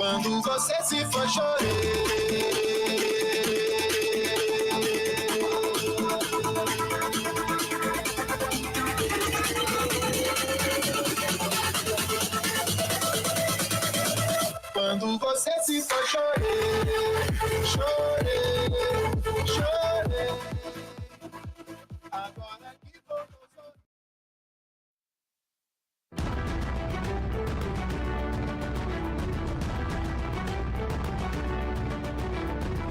Quando você se for, chorei. Quando você se for, chorei, chorei, chorei. Agora que voltou, chorei.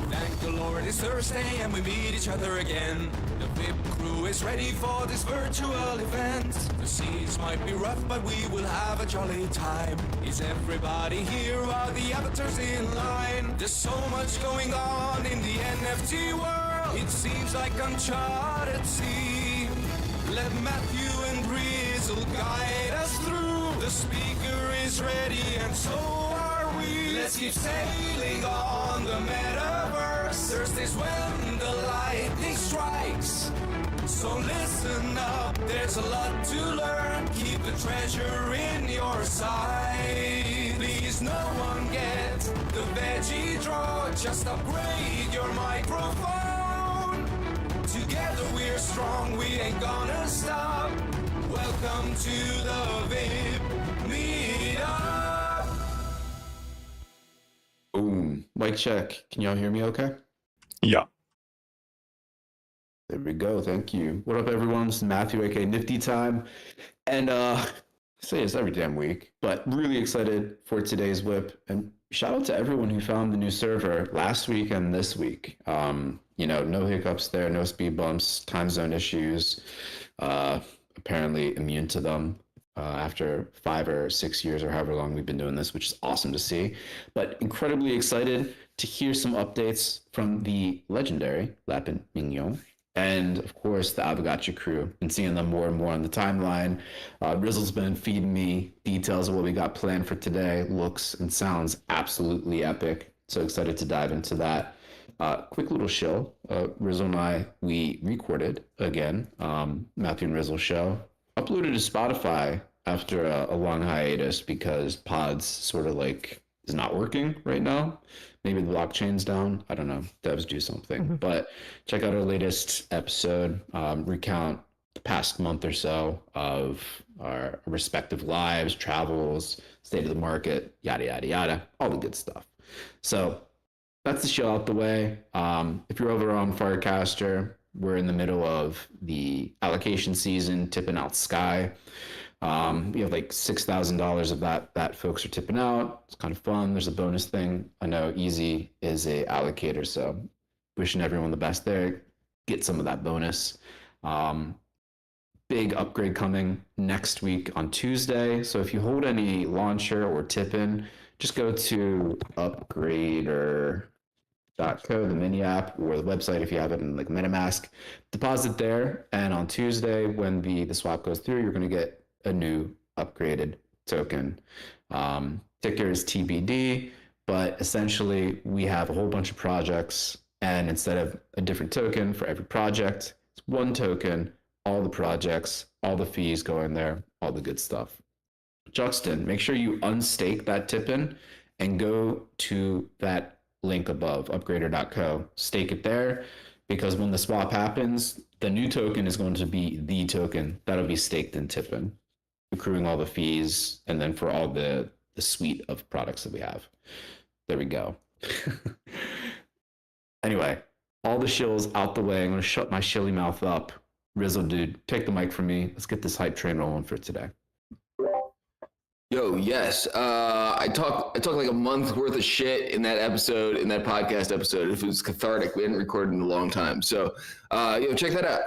Thank the Lord it's Thursday and we meet each other again. The WIP crew is ready for this virtual event. The scenes might be rough but we will have a jolly time. Is everybody here? Are the avatars in line? There's so much going on in the NFT world. It seems like uncharted sea. Let Matthew and Grizzle guide us through. The speaker is ready and so are we. Let's keep sailing on the Metaverse. Thursday's when the lightning strikes. So listen up, there's a lot to learn. Keep the treasure in your sight. Please no one get the veggie draw. Just upgrade your microphone. Together we're strong, we ain't gonna stop. Welcome to the WIP Meetup. Boom. Mic check. Can y'all hear me okay? Yeah. There we go. Thank you. What up, everyone? This is Matthew, aka Nifty Time. And I say this every damn week, but really excited for today's WIP. And shout out to everyone who found the new server last week and this week. No hiccups there, no speed bumps, time zone issues. Apparently immune to them after 5 or 6 years or however long we've been doing this, which is awesome to see. But incredibly excited to hear some updates from the legendary LapinMignon. And of course, the Gotchiverse crew, and seeing them more and more on the timeline. Rizzle's been feeding me details of what we got planned for today. Looks and sounds absolutely epic. So excited to dive into that. Quick little show. Rizzle and I, we recorded again, Matthew and Rizzle show. Uploaded to Spotify after a long hiatus because Pods sort of like is not working right now. Maybe the blockchain's down. I don't know. Devs do something. But check out our latest episode. Recount the past month or so of our respective lives, travels, state of the market, yada, yada, yada. All the good stuff. So that's the show out the way. If you're over on Firecaster, we're in the middle of the allocation season, tipping out Sky. We have like $6,000 of that folks are tipping out. It's kind of fun. There's a bonus thing. I know Easy is a allocator, so wishing everyone the best there. Get some of that bonus. Big upgrade coming next week on Tuesday. So if you hold any launcher or tip in, just go to upgrader.co, the mini app, or the website if you have it in like MetaMask. Deposit there, and on Tuesday when the swap goes through, you're going to get a new upgraded token. Ticker is TBD, but essentially we have a whole bunch of projects, and instead of a different token for every project, it's one token, all the projects, all the fees go in there, all the good stuff. Juxton, make sure you unstake that tip-in and go to that link above, upgrader.co. Stake it there, because when the swap happens, the new token is going to be the token that'll be staked in tip-in, accruing all the fees, and then for all the suite of products that we have. There we go. Anyway, all the shills out the way. I'm going to shut my shilly mouth up. Rizzle, dude, take the mic from me. Let's get this hype train rolling for today. Yo, yes. I talked like a month worth of shit in that episode, in that podcast episode. It was cathartic. We hadn't recorded in a long time. So, check that out.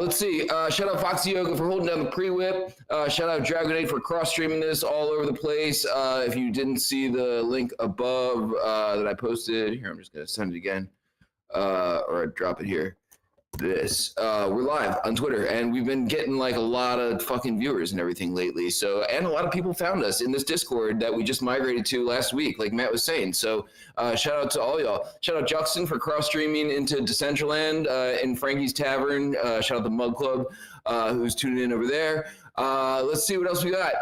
Let's see. Shout out Foxy Yoga for holding down the pre-whip. Shout out Dragonade for cross-streaming this all over the place. If you didn't see the link above that I posted, here, I'm just going to send it again. Or I drop it here. We're live on Twitter, and we've been getting like a lot of fucking viewers and everything lately. So, and a lot of people found us in this Discord that we just migrated to last week, like Matt was saying. So, shout out to all y'all. Shout out Juxton for cross streaming into Decentraland in Frankie's Tavern. Shout out the Mug Club who's tuning in over there. Let's see what else we got.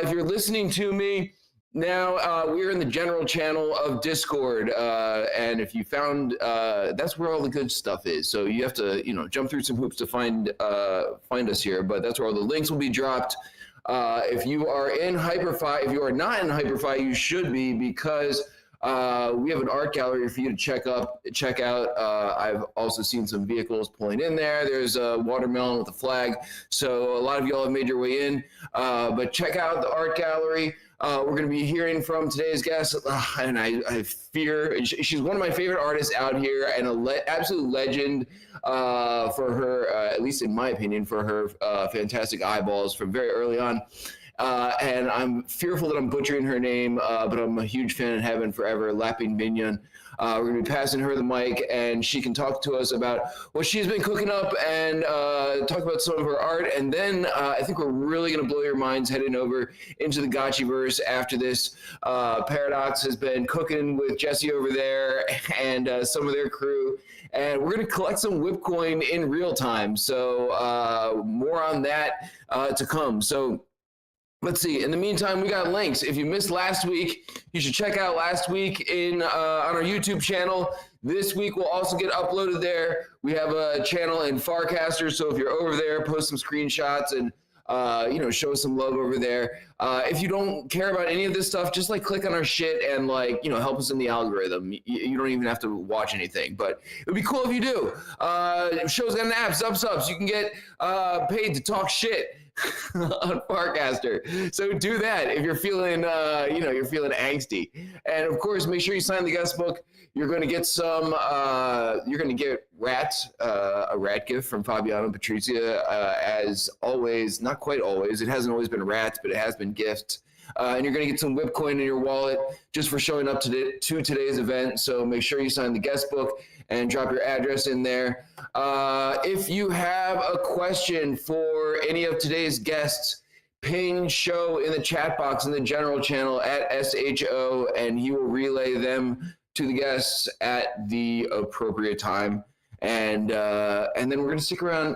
If you're listening to me Now we're in the general channel of Discord, and if you found, that's where all the good stuff is. So you have to, jump through some hoops to find us here, but that's where all the links will be dropped. If you are in Hyperfi, if you are not in Hyperfi, you should be, because we have an art gallery for you to check out. I've also seen some vehicles pulling in there. There's a watermelon with a flag. So a lot of y'all have made your way in, but check out the art gallery. We're going to be hearing from today's guest, and I fear she's one of my favorite artists out here, and an absolute legend for her, at least in my opinion, for her fantastic eyeballs from very early on. And I'm fearful that I'm butchering her name, but I'm a huge fan in heaven forever, LapinMignon. We're going to be passing her the mic, and she can talk to us about what she's been cooking up and talk about some of her art. And then I think we're really going to blow your minds heading over into the Gotchiverse after this. Paradox has been cooking with Jesse over there and some of their crew. And we're going to collect some WIP coin in real time. So more on that to come. So let's see. In the meantime, we got links. If you missed last week, you should check out last week on our YouTube channel. This week will also get uploaded there. We have a channel in Farcaster, so if you're over there, post some screenshots and show some love over there. If you don't care about any of this stuff, just click on our shit and help us in the algorithm. You don't even have to watch anything, but it would be cool if you do. Show's got an app, subs. You can get paid to talk shit on Farcaster. So do that if you're feeling, you're feeling angsty. And of course, make sure you sign the guest book. You're going to get you're going to get a rat gift from Fabiano and Patricia. As always, not quite always. It hasn't always been rats, but it has been gifts. And you're going to get some WIP coin in your wallet just for showing up to today's event. So make sure you sign the guest book and drop your address in there. If you have a question for any of today's guests, ping Show in the chat box in the general channel at SHO, and he will relay them to the guests at the appropriate time. And then we're going to stick around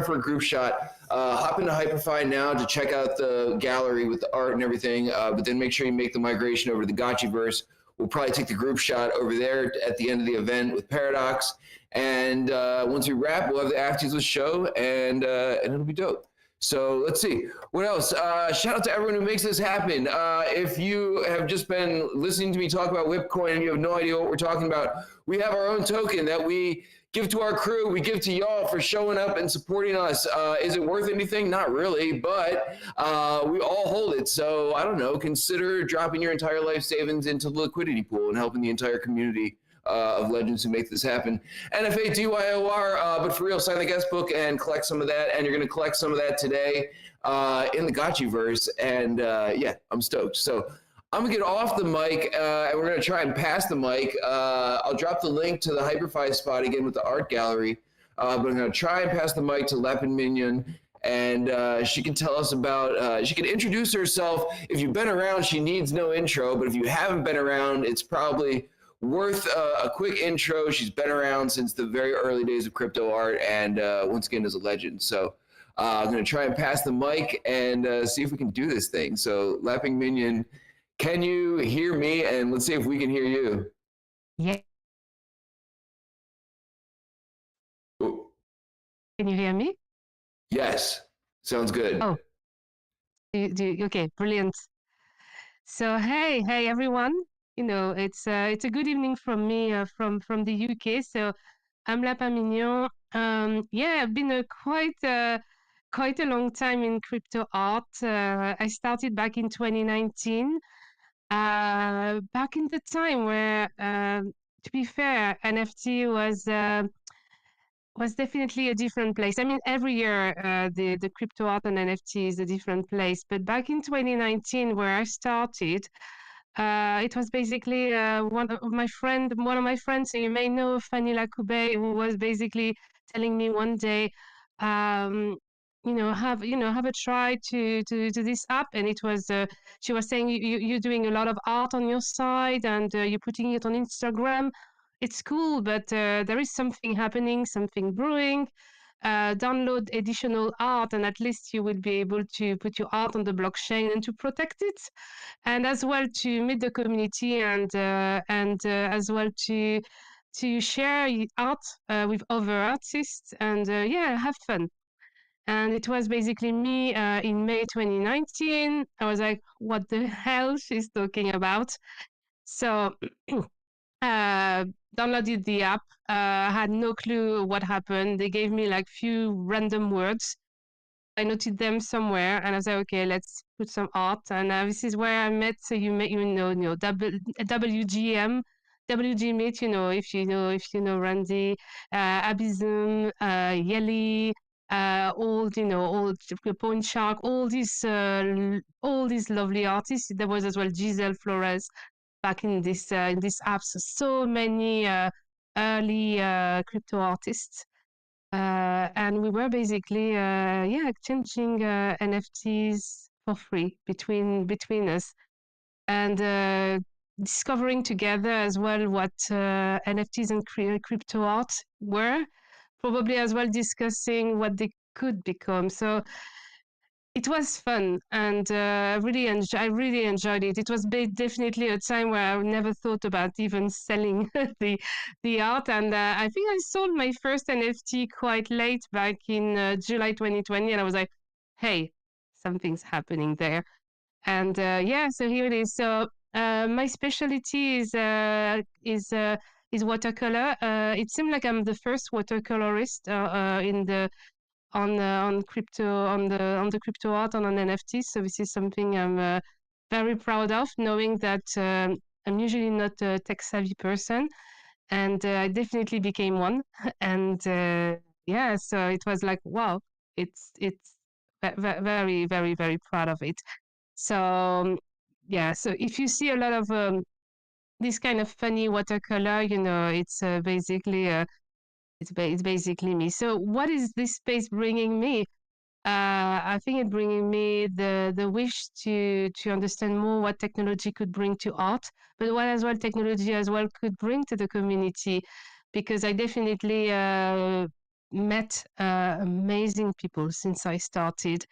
for a group shot. Hop into Hyperfi now to check out the gallery with the art and everything, but then make sure you make the migration over to the Gotchiverse. We'll probably take the group shot over there at the end of the event with Paradox. And once we wrap, we'll have the afties with Show, and it'll be dope. So let's see. What else? Shout out to everyone who makes this happen. If you have just been listening to me talk about WIP coin and you have no idea what we're talking about, we have our own token that we give to our crew. We give to y'all for showing up and supporting us. Is it worth anything? Not really, but we all hold it. So I don't know, consider dropping your entire life savings into the liquidity pool and helping the entire community of legends who make this happen. NFADYOR, but for real, sign the guest book and collect some of that. And you're going to collect some of that today in the Gotchiverse. And yeah, I'm stoked. So I'm going to get off the mic, and we're going to try and pass the mic. I'll drop the link to the Hyperfi spot again with the art gallery, but I'm going to try and pass the mic to LapinMignon, and she can tell us about, she can introduce herself. If you've been around, she needs no intro, but if you haven't been around, it's probably worth a quick intro. She's been around since the very early days of crypto art, and once again is a legend. So I'm going to try and pass the mic and see if we can do this thing. So LapinMignon, can you hear me? And let's see if we can hear you. Yeah. Ooh. Can you hear me? Yes. Sounds good. Oh, okay, brilliant. So hey everyone. It's a good evening from me from the UK. So I'm LapinMignon. Yeah, I've been quite a long time in crypto art. I started back in 2019. Back in the time where, to be fair, NFT was definitely a different place. I mean, every year the crypto art and NFT is a different place. But back in 2019, where I started, it was basically one of my friends, so you may know Fanny Lacoubet, who was basically telling me one day, have a try to this app. And it was she was saying, you're doing a lot of art on your side, and you're putting it on Instagram. It's cool, but there is something happening, something brewing. download additional art, and at least you will be able to put your art on the blockchain and to protect it, and as well to meet the community and as well to share art with other artists and have fun. And it was basically me in May 2019. I was like, what the hell she's talking about? So downloaded the app. Had no clue what happened. They gave me like few random words. I noted them somewhere, and I was like, okay, let's put some art. And this is where I met. So you know, WGM, WG Meet. If you know Randy, Abysm, Yeli, all Point Shark, all these lovely artists. There was as well Giselle Flores back in this app. So many early crypto artists. And we were basically exchanging NFTs for free between us, and discovering together as well what NFTs and crypto art were, probably as well discussing what they could become. So it was fun, and I really enjoyed it. It was definitely a time where I never thought about even selling the art, and I think I sold my first NFT quite late back in July 2020, and I was like, "Hey, something's happening there." And so here it is. So my specialty is watercolor. It seemed like I'm the first watercolorist in the on crypto on the crypto art and on NFTs. So this is something I'm very proud of, knowing that I'm usually not a tech savvy person, and I definitely became one. And so it was like, wow, it's very very very proud of it. So so if you see a lot of this kind of funny watercolor, it's basically it's basically me. So what is this space bringing me? I think it's bringing me the wish to understand more what technology could bring to art, but what as well technology as well could bring to the community, because I definitely met amazing people since I started,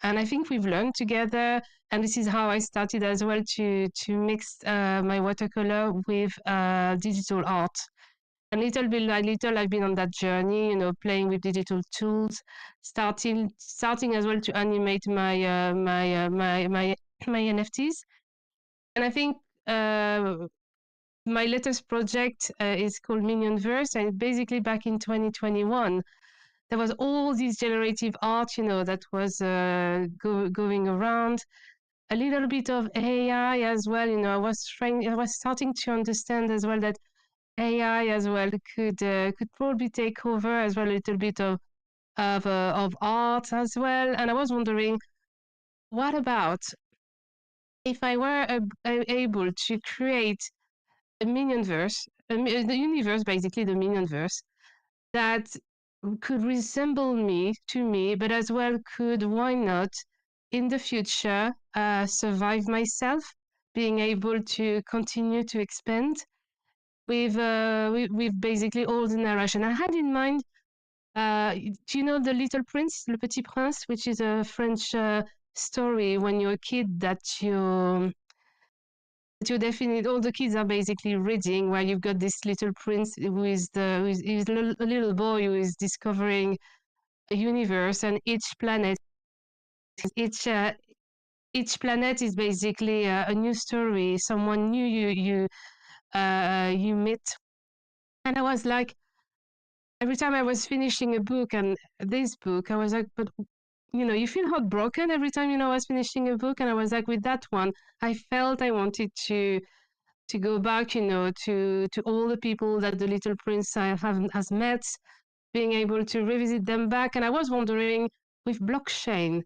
and I think we've learned together. And this is how I started as well to mix my watercolor with digital art. And little by little, I've been on that journey, playing with digital tools, starting as well to animate my NFTs. And I think my latest project is called Mignonverse, and basically back in 2021, there was all this generative art, that was going around. A little bit of AI as well, I was starting to understand as well that AI as well could probably take over as well a little bit of art as well. And I was wondering, what about if I were able to create a Mignonverse, the universe, basically the Mignonverse, that could resemble me, but as well could, why not, in the future, survive myself, being able to continue to expand with basically all the narration. I had in mind, do you know The Little Prince, Le Petit Prince, which is a French story when you're a kid that you definitely, all the kids are basically reading, where you've got this little prince who is a little boy who is discovering a universe, and each planet is basically a new story, someone new you meet. And I was like, every time I was finishing a book, and this book, I was like, but you feel heartbroken every time I was finishing a book, and I was like, with that one, I felt I wanted to go back, to all the people that the Little Prince has met, being able to revisit them back. And I was wondering, with blockchain,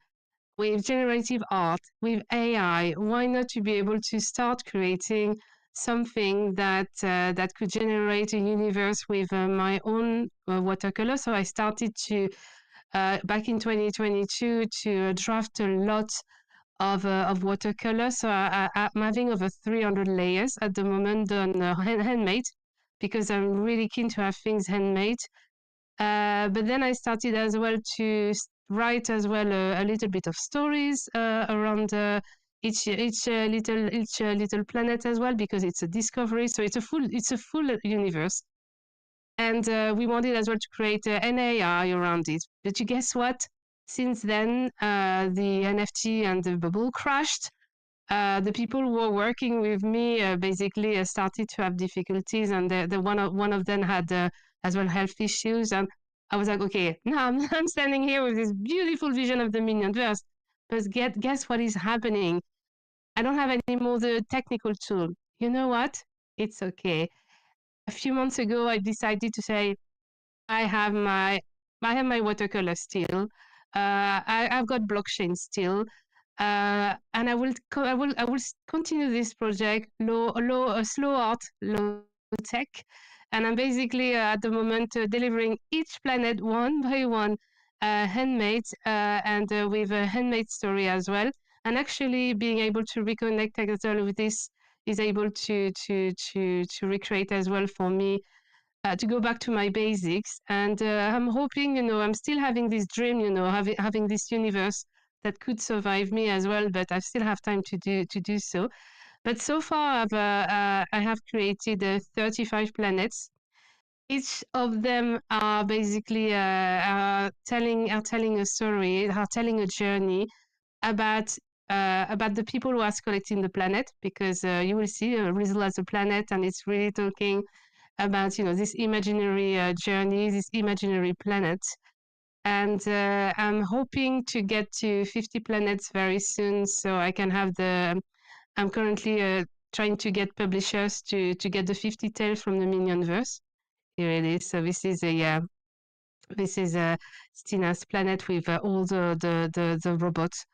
with generative art, with AI, why not to be able to start creating something that could generate a universe with my own watercolor. So I started to back in 2022 to draft a lot of watercolor. So I'm having over 300 layers at the moment done handmade, because I'm really keen to have things handmade. But then I started as well to write as well a little bit of stories around each little planet as well, because it's a discovery. So it's a full universe. And we wanted as well to create an AI around it. But you guess what? Since then, the NFT and the bubble crashed. The people who were working with me basically started to have difficulties, and one of them had as well health issues. And I was like, okay, now I'm standing here with this beautiful vision of the Minionverse, but guess what is happening? I don't have any more the technical tool. You know what? It's okay. A few months ago, I decided to say, I have my watercolor still. I've got blockchain still, and I will continue this project slow art, low tech, and I'm basically at the moment delivering each planet one by one, handmade and with a handmade story as well, and actually being able to reconnect as well with this is able to recreate as well for me, to go back to my basics. And I'm hoping, I'm still having this dream, having this universe that could survive me as well, but I still have time to do so. But so far, I have created 35 planets. Each of them are basically telling a story, are telling a journey about the people who are collecting the planet, because you will see Rizal as a planet, and it's really talking about this imaginary journey, this imaginary planet. And I'm hoping to get to 50 planets very soon, so I can have I'm currently trying to get publishers to get the 50 tales from the Minionverse. Here it is. So this is Stina's planet with all the robots,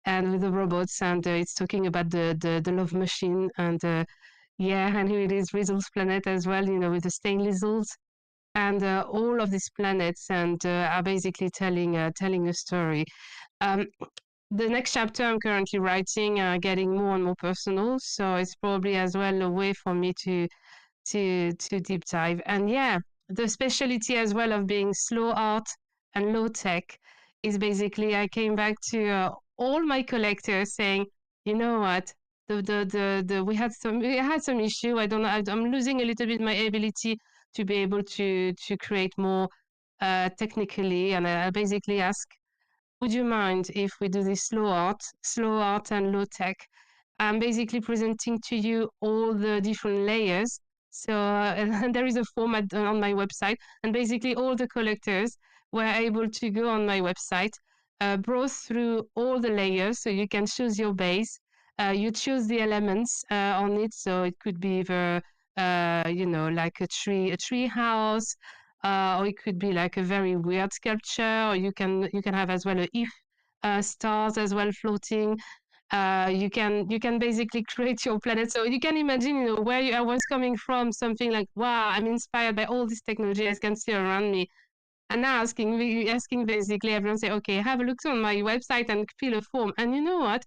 and with the robots, and it's talking about the love machine. And and here it is, Rizal's planet as well, with the stain lizards, and all of these planets, and are basically telling a story. The next chapter I'm currently writing are getting more and more personal, so it's probably as well a way for me to deep dive. And the specialty as well of being slow art and low tech is basically I came back to all my collectors saying, you know what, we had some issue. I don't know. I'm losing a little bit my ability to be able to create more technically, and I basically ask, would you mind if we do this slow art and low tech? I'm basically presenting to you all the different layers. So and there is a format on my website, and basically all the collectors were able to go on my website, browse through all the layers, so you can choose your base. You choose the elements on it, so it could be either like a tree house, or it could be like a very weird sculpture, or you can have as well a if stars as well floating. You can basically create your planet. So you can imagine, where I was coming from, something like, wow, I'm inspired by all this technology I can see around me. And now asking basically everyone, say, okay, have a look on my website and fill a form. And you know what?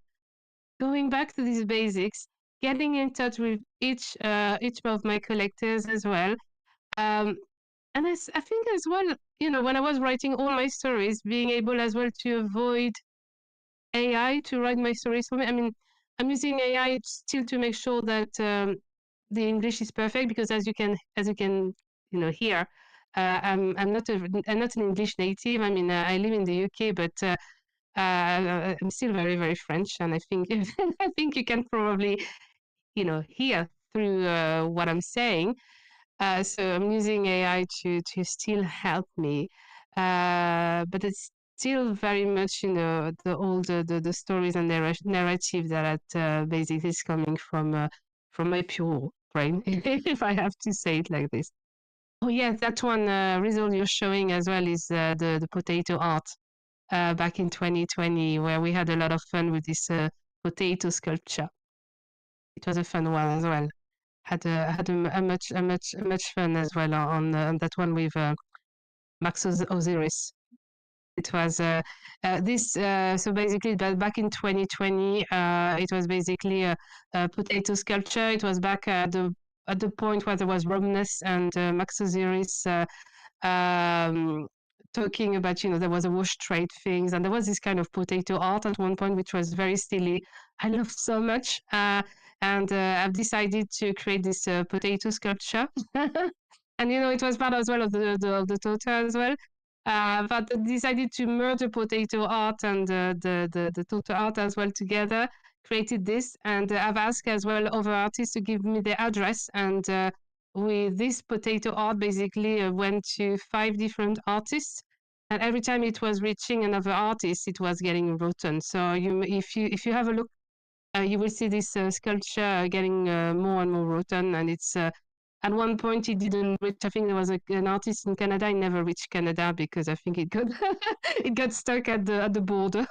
Going back to these basics, getting in touch with each of my collectors as well. And I think as well, when I was writing all my stories, being able as well to avoid AI to write my stories for me. I mean, I'm using AI still to make sure that the English is perfect, because as you can hear, I'm not an English native. I mean, I live in the UK, but I'm still very, very French, and I think I think you can probably hear through what I'm saying. So I'm using AI to still help me, but it's still very much the stories and narrative that basically is coming from my pure brain, if I have to say it like this. Oh yeah, that one result you're showing as well is the potato art back in 2020, where we had a lot of fun with this potato sculpture. It was a fun one as well. Had a much fun as well on that one with Max Osiris. It was this. So basically, back in 2020, it was basically a potato sculpture. It was back at the point where there was Romnus and Max Osiris talking about, there was a wash trade things, and there was this kind of potato art at one point, which was very silly. I loved so much. And I've decided to create this potato sculpture. And, it was part as well of the Tota as well. But I decided to merge the potato art and the Tota art as well together, created this. And I've asked as well other artists to give me their address. And with this potato art, basically went to 5 different artists. And every time it was reaching another artist, it was getting rotten. So if you have a look, you will see this sculpture getting more and more rotten. And it's at one point it didn't reach. I think there was an artist in Canada. It never reached Canada because I think it got it got stuck at the border.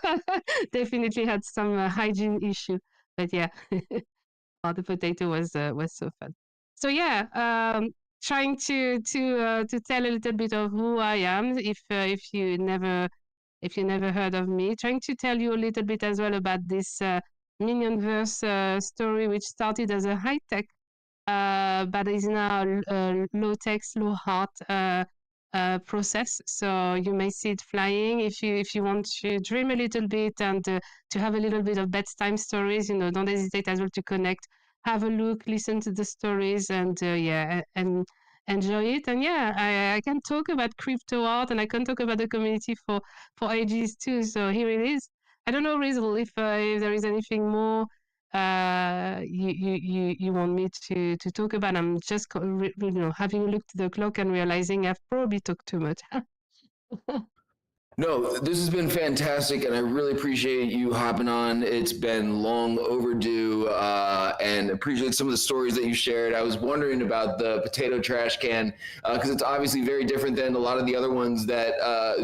Definitely had some hygiene issue. But yeah, the potato was so fun. So yeah, trying to tell a little bit of who I am. If you never heard of me, trying to tell you a little bit as well about this Mignonverse story, which started as a high tech, but is now low tech, low heart process. So you may see it flying. If you want to dream a little bit and to have a little bit of bedtime stories, don't hesitate as well to connect. Have a look, listen to the stories, and and enjoy it. And yeah, I can talk about crypto art, and I can talk about the community for ages too. So here it is. I don't know, Rizal, if there is anything more you want me to talk about. I'm just having a look to the clock and realizing I've probably talked too much. No, this has been fantastic, and I really appreciate you hopping on. It's been long overdue, and appreciate some of the stories that you shared. I was wondering about the potato trash can, because it's obviously very different than a lot of the other ones that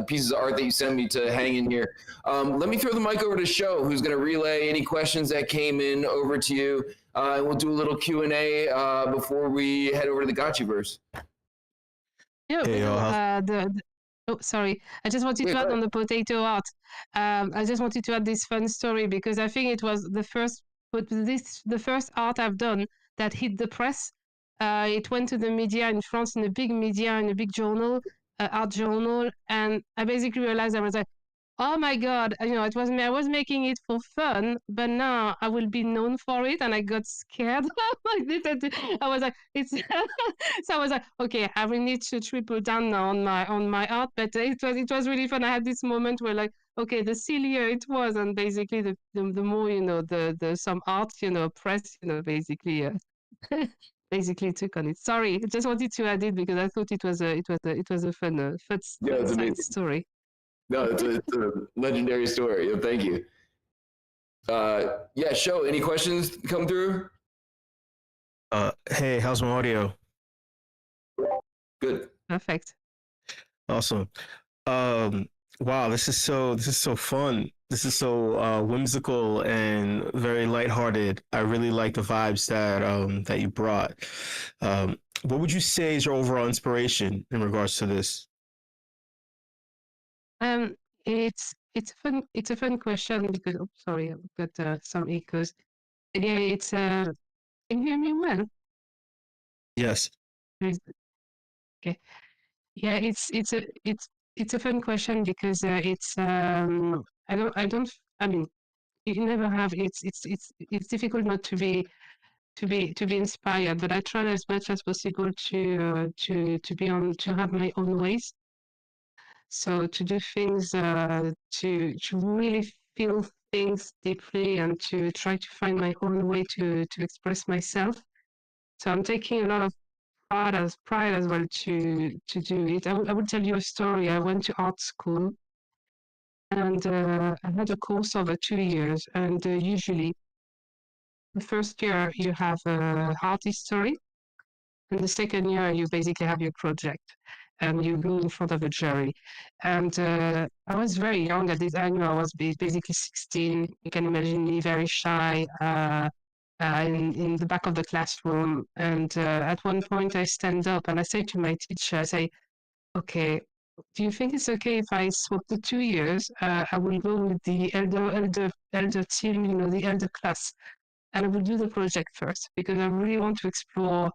pieces of art that you sent me to hang in here. Let me throw the mic over to Sho, who's going to relay any questions that came in over to you, and we'll do a little Q&A before we head over to the Gotchiverse. Yeah, oh, sorry. I just wanted to add on the potato art. I just wanted to add this fun story because I think it was the first art I've done that hit the press. It went to the media in France, in a big media, in a big journal, art journal, and I basically realized I was like, oh my God, it was me. I was making it for fun, but now I will be known for it. And I got scared. I was like, so I was like, okay, I will need to triple down now on my art. But it was really fun. I had this moment where like, okay, the sillier it was, and basically the more, the some art, press, basically basically took on it. Sorry, I just wanted to add it because I thought it was a fun side story. No, it's a legendary story. Thank you. Yeah, Sho, any questions come through? Hey, how's my audio? Good. Perfect. Awesome. Wow, this is so fun. This is so whimsical and very lighthearted. I really like the vibes that you brought. What would you say is your overall inspiration in regards to this? It's a fun question because sorry, I've got some echoes. Yeah, can you hear me well? Yes. Okay. Yeah, it's a fun question because I mean you never have it's difficult not to be inspired, but I try as much as possible to have my own ways. So to do things, to really feel things deeply and to try to find my own way to express myself. So I'm taking a lot of pride as well to do it. I will tell you a story. I went to art school and I had a course over 2 years. And usually the first year you have art history, and the second year you basically have your project. And you go in front of a jury. And I was very young at this time. I was basically 16. You can imagine me very shy in the back of the classroom. And at one point, I stand up and I say to my teacher, I say, okay, do you think it's okay if I swap the 2 years? I will go with the elder team, the elder class. And I will do the project first because I really want to explore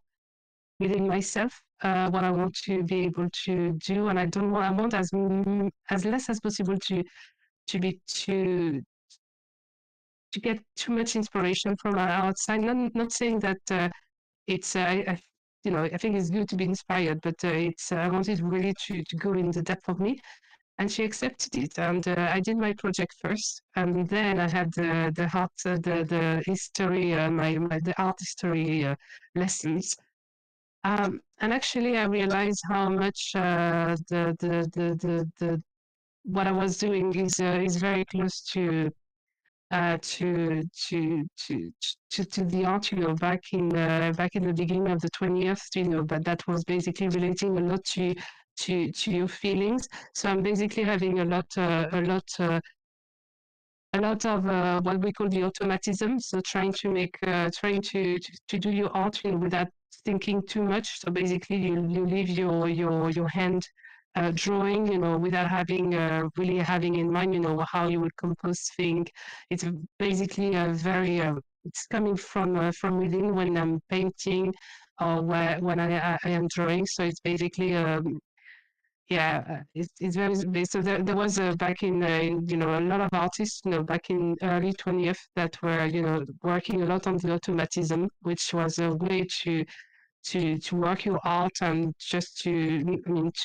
within myself what I want to be able to do, and I want as less as possible to be to get too much inspiration from outside. Not saying that it's I think it's good to be inspired, but it's I wanted really to go in the depth of me, and she accepted it. And I did my project first, and then I had the history, the art history lessons. And actually, I realized how much the what I was doing is very close to the art, back in the beginning of the 20th, but that was basically relating a lot to your feelings. So I'm basically having a lot of what we call the automatism. So trying to do your art, without thinking too much. So basically, you leave your hand drawing, without having really having in mind, how you would compose things. It's basically a very it's coming from within when I'm painting or when I am drawing. So it's basically it's very so there was back a lot of artists back in early 20th that were working a lot on the automatism, which was a way to work your art and just to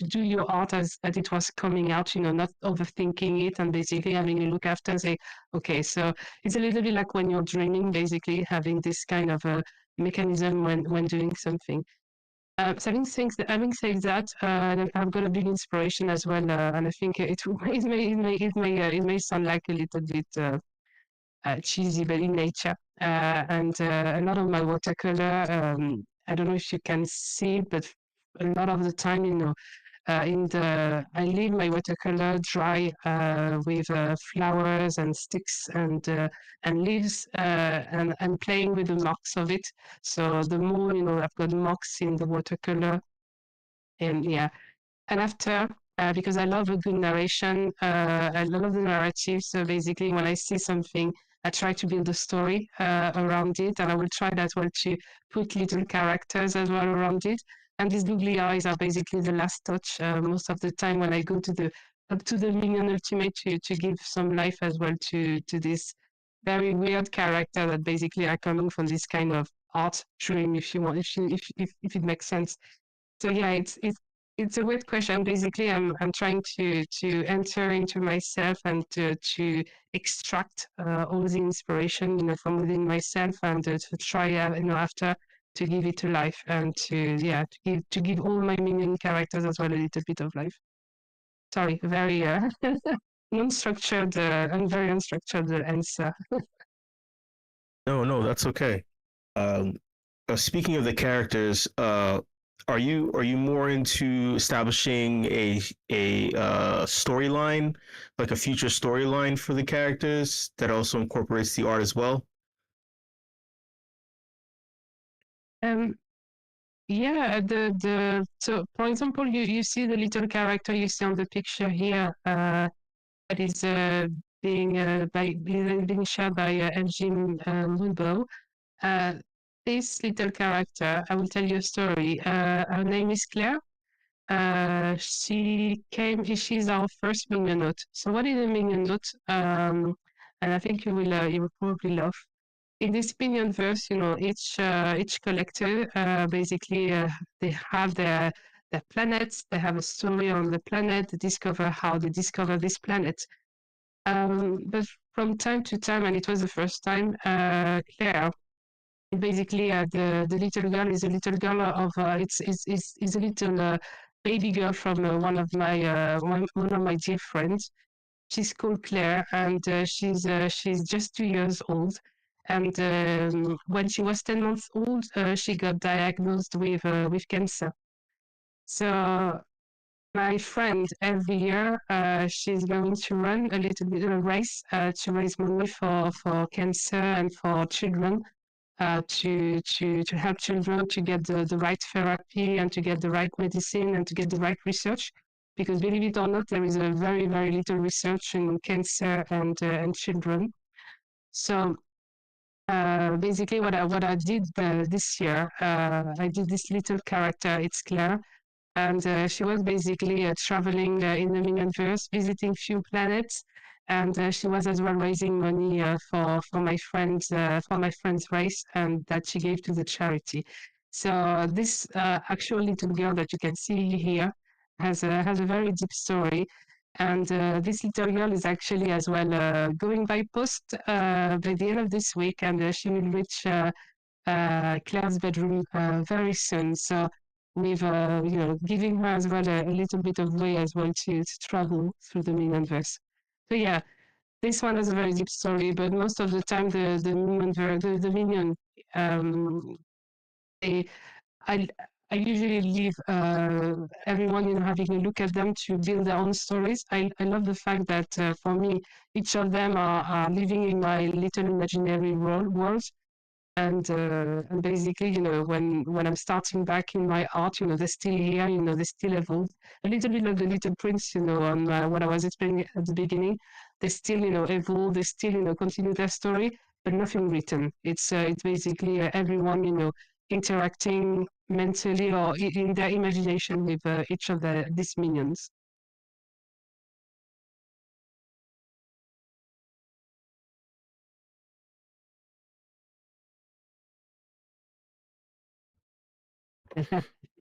do your art as it was coming out, not overthinking it, and basically having a look after and say, okay, so it's a little bit like when you're dreaming, basically having this kind of a mechanism when doing something. So having said that, I've got a big inspiration as well, and I think it may sound like a little bit cheesy, but in nature. And a lot of my watercolor, I don't know if you can see it, but a lot of the time, I leave my watercolor dry with flowers and sticks and leaves, and I'm playing with the marks of it. So the more, I've got marks in the watercolor, and yeah. And after, because I love a good narration, I love the narrative. So basically, when I see something, I try to build a story around it, and I will try as well to put little characters as well around it. And these googly eyes are basically the last touch most of the time when I go up to the Minion Ultimate to give some life as well to this very weird character that basically are coming from this kind of art dream, if you want, if it makes sense. So yeah, it's a weird question. Basically, I'm trying to enter into myself and to extract all the inspiration, from within myself, and to try, after to give it to life, and to give all my minion characters as well a little bit of life. Sorry, very non-structured and very unstructured answer. No, that's okay. Speaking of the characters, are you more into establishing a storyline, like a future storyline for the characters that also incorporates the art as well? Yeah, so for example, you see the little character you see on the picture here, that is being shared by LG Moonbow. This little character, I will tell you a story. Her name is Claire. She's our first minion note. So what is a minion note? And I think you will probably love. In this minion verse, each collector basically they have their planets. They have a story on the planet. They discover how they discover this planet. But from time to time, and it was the first time, Claire, basically the little girl is a little girl of it's a little baby girl from one of my dear friends. She's called Claire, and she's just 2 years old. And when she was 10 months old, she got diagnosed with cancer. So my friend, every year, she's going to run a little bit of a race to raise money for cancer and for children, to help children to get the right therapy and to get the right medicine and to get the right research. Because believe it or not, there is a very, very little research in cancer and children. So basically what I did this year, I did this little character. It's Claire, and she was basically traveling in the Miniverse, visiting few planets, and she was as well raising money for my friend's race, and that she gave to the charity. So this actual little girl that you can see here has a very deep story. And this little girl is actually as well going by post by the end of this week, and she will reach Claire's bedroom very soon. So with giving her as well a little bit of way as well to travel through the Minionverse. So yeah, this one has a very deep story, but most of the time the Minion they I I usually leave everyone, having a look at them to build their own stories. I love the fact that for me, each of them are living in my little imaginary world. And basically, when I'm starting back in my art, they're still here, they still evolve. A little bit like the Little Prince, on what I was explaining at the beginning. They still, evolve. They still, continue their story, but nothing written. It's basically everyone, interacting mentally or in their imagination with each of these minions.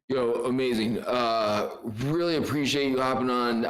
Yo, amazing. Really appreciate you hopping on.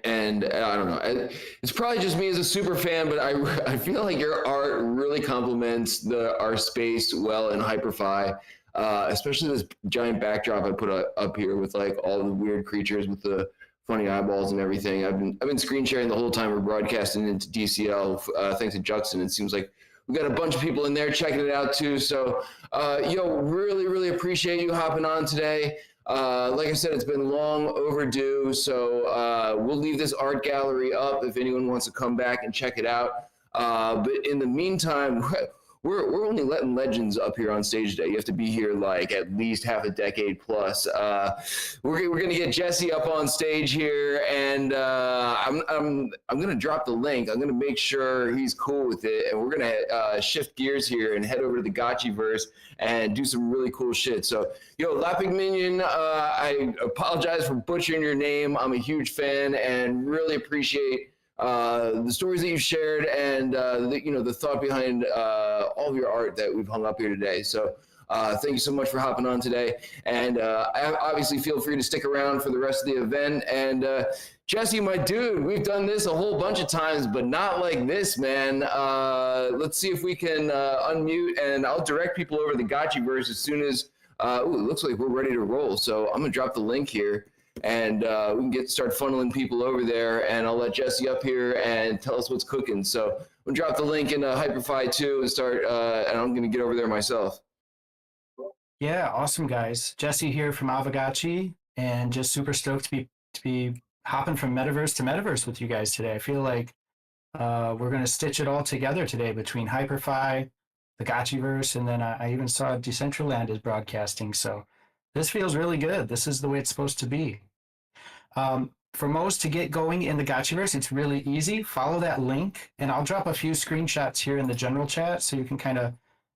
And I don't know, it's probably just me as a super fan, but I feel like your art really complements our space well in Hyperfi. Especially this giant backdrop I put up here with like all the weird creatures with the funny eyeballs and everything. I've been screen sharing the whole time we're broadcasting into DCL. Thanks to Juxon. It seems like we got a bunch of people in there checking it out too. So, really appreciate you hopping on today. Like I said, it's been long overdue. So we'll leave this art gallery up if anyone wants to come back and check it out. But in the meantime, we're only letting legends up here on stage today. You have to be here like at least half a decade plus. We're gonna get Jesse up on stage here, and I'm gonna drop the link. I'm gonna make sure he's cool with it, and we're gonna shift gears here and head over to the Gotchiverse and do some really cool shit. So, LapinMignon, I apologize for butchering your name. I'm a huge fan and really appreciate the stories that you've shared and the thought behind all of your art that we've hung up here today. So thank you so much for hopping on today, and obviously feel free to stick around for the rest of the event. And Jesse, my dude, we've done this a whole bunch of times, but not like this, man. Let's see if we can unmute, and I'll direct people over to the Gotchiverse as soon as it looks like we're ready to roll. So I'm gonna drop the link here, and we can start funneling people over there, and I'll let Jesse up here and tell us what's cooking. So I'm gonna drop the link in Hyperfi too and start, and I'm gonna get over there myself. Yeah, awesome guys. Jesse here from Avagachi, and just super stoked to be hopping from Metaverse to Metaverse with you guys today. I feel like we're gonna stitch it all together today between Hyperfi, the Gotchiverse, and then I even saw Decentraland is broadcasting. So this feels really good. This is the way it's supposed to be. For most to get going in the Gotchiverse, it's really easy. Follow that link, and I'll drop a few screenshots here in the general chat so you can kind of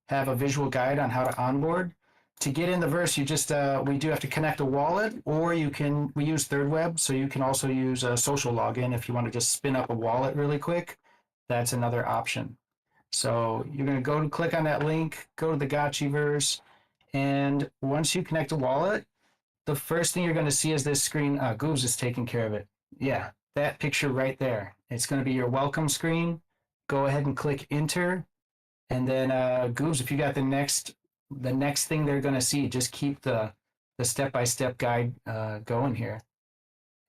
have a visual guide on how to onboard. To get in the verse, you just we do have to connect a wallet, or we use Third Web, so you can also use a social login if you want to just spin up a wallet really quick. That's another option. So you're going to go and click on that link, go to the Gotchiverse, and once you connect a wallet, the first thing you're going to see is this screen. Goobs is taking care of it. Yeah, that picture right there. It's going to be your welcome screen. Go ahead and click enter. And then Goobs, if you got the next thing they're going to see, just keep the step-by-step guide going here.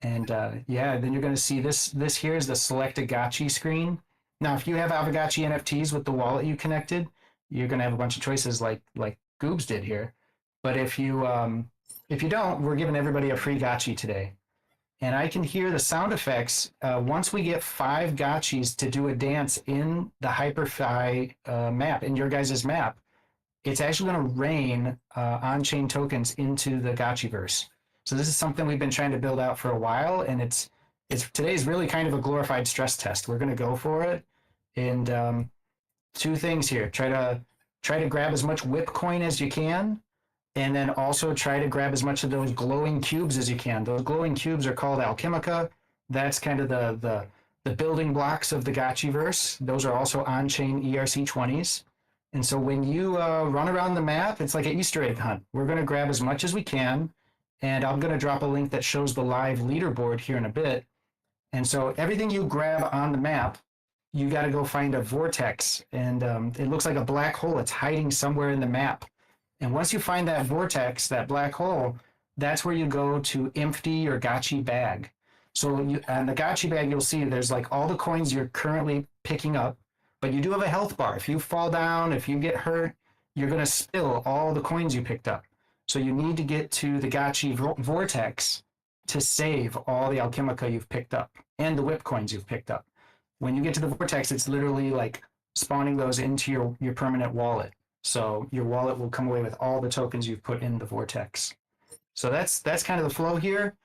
And yeah, then you're going to see this here is the select a Gotchi screen. Now, if you have Avagachi NFTs with the wallet you connected, you're going to have a bunch of choices like Goobs did here. But if you don't, we're giving everybody a free Gotchi today. And I can hear the sound effects. Once we get 5 Gotchis to do a dance in the Hyperfi map, in your guys' map, it's actually going to rain on-chain tokens into the Gotchiverse. So this is something we've been trying to build out for a while, and it's today's really kind of a glorified stress test. We're going to go for it, and two things here. Try to grab as much WIP coin as you can, and then also try to grab as much of those glowing cubes as you can. Those glowing cubes are called Alchemica. That's kind of the building blocks of the Gotchiverse. Those are also on-chain ERC20s. And so when you run around the map, it's like an Easter egg hunt. We're going to grab as much as we can, and I'm going to drop a link that shows the live leaderboard here in a bit. And so everything you grab on the map, you got to go find a vortex, and it looks like a black hole. It's hiding somewhere in the map. And once you find that vortex, that black hole, that's where you go to empty your Gotchi bag. So on the Gotchi bag, you'll see there's like all the coins you're currently picking up, but you do have a health bar. If you fall down, if you get hurt, you're going to spill all the coins you picked up. So you need to get to the Gotchi vortex to save all the Alchemica you've picked up and the WIP coins you've picked up. When you get to the vortex, it's literally like spawning those into your permanent wallet. So your wallet will come away with all the tokens you've put in the vortex. So that's kind of the flow here.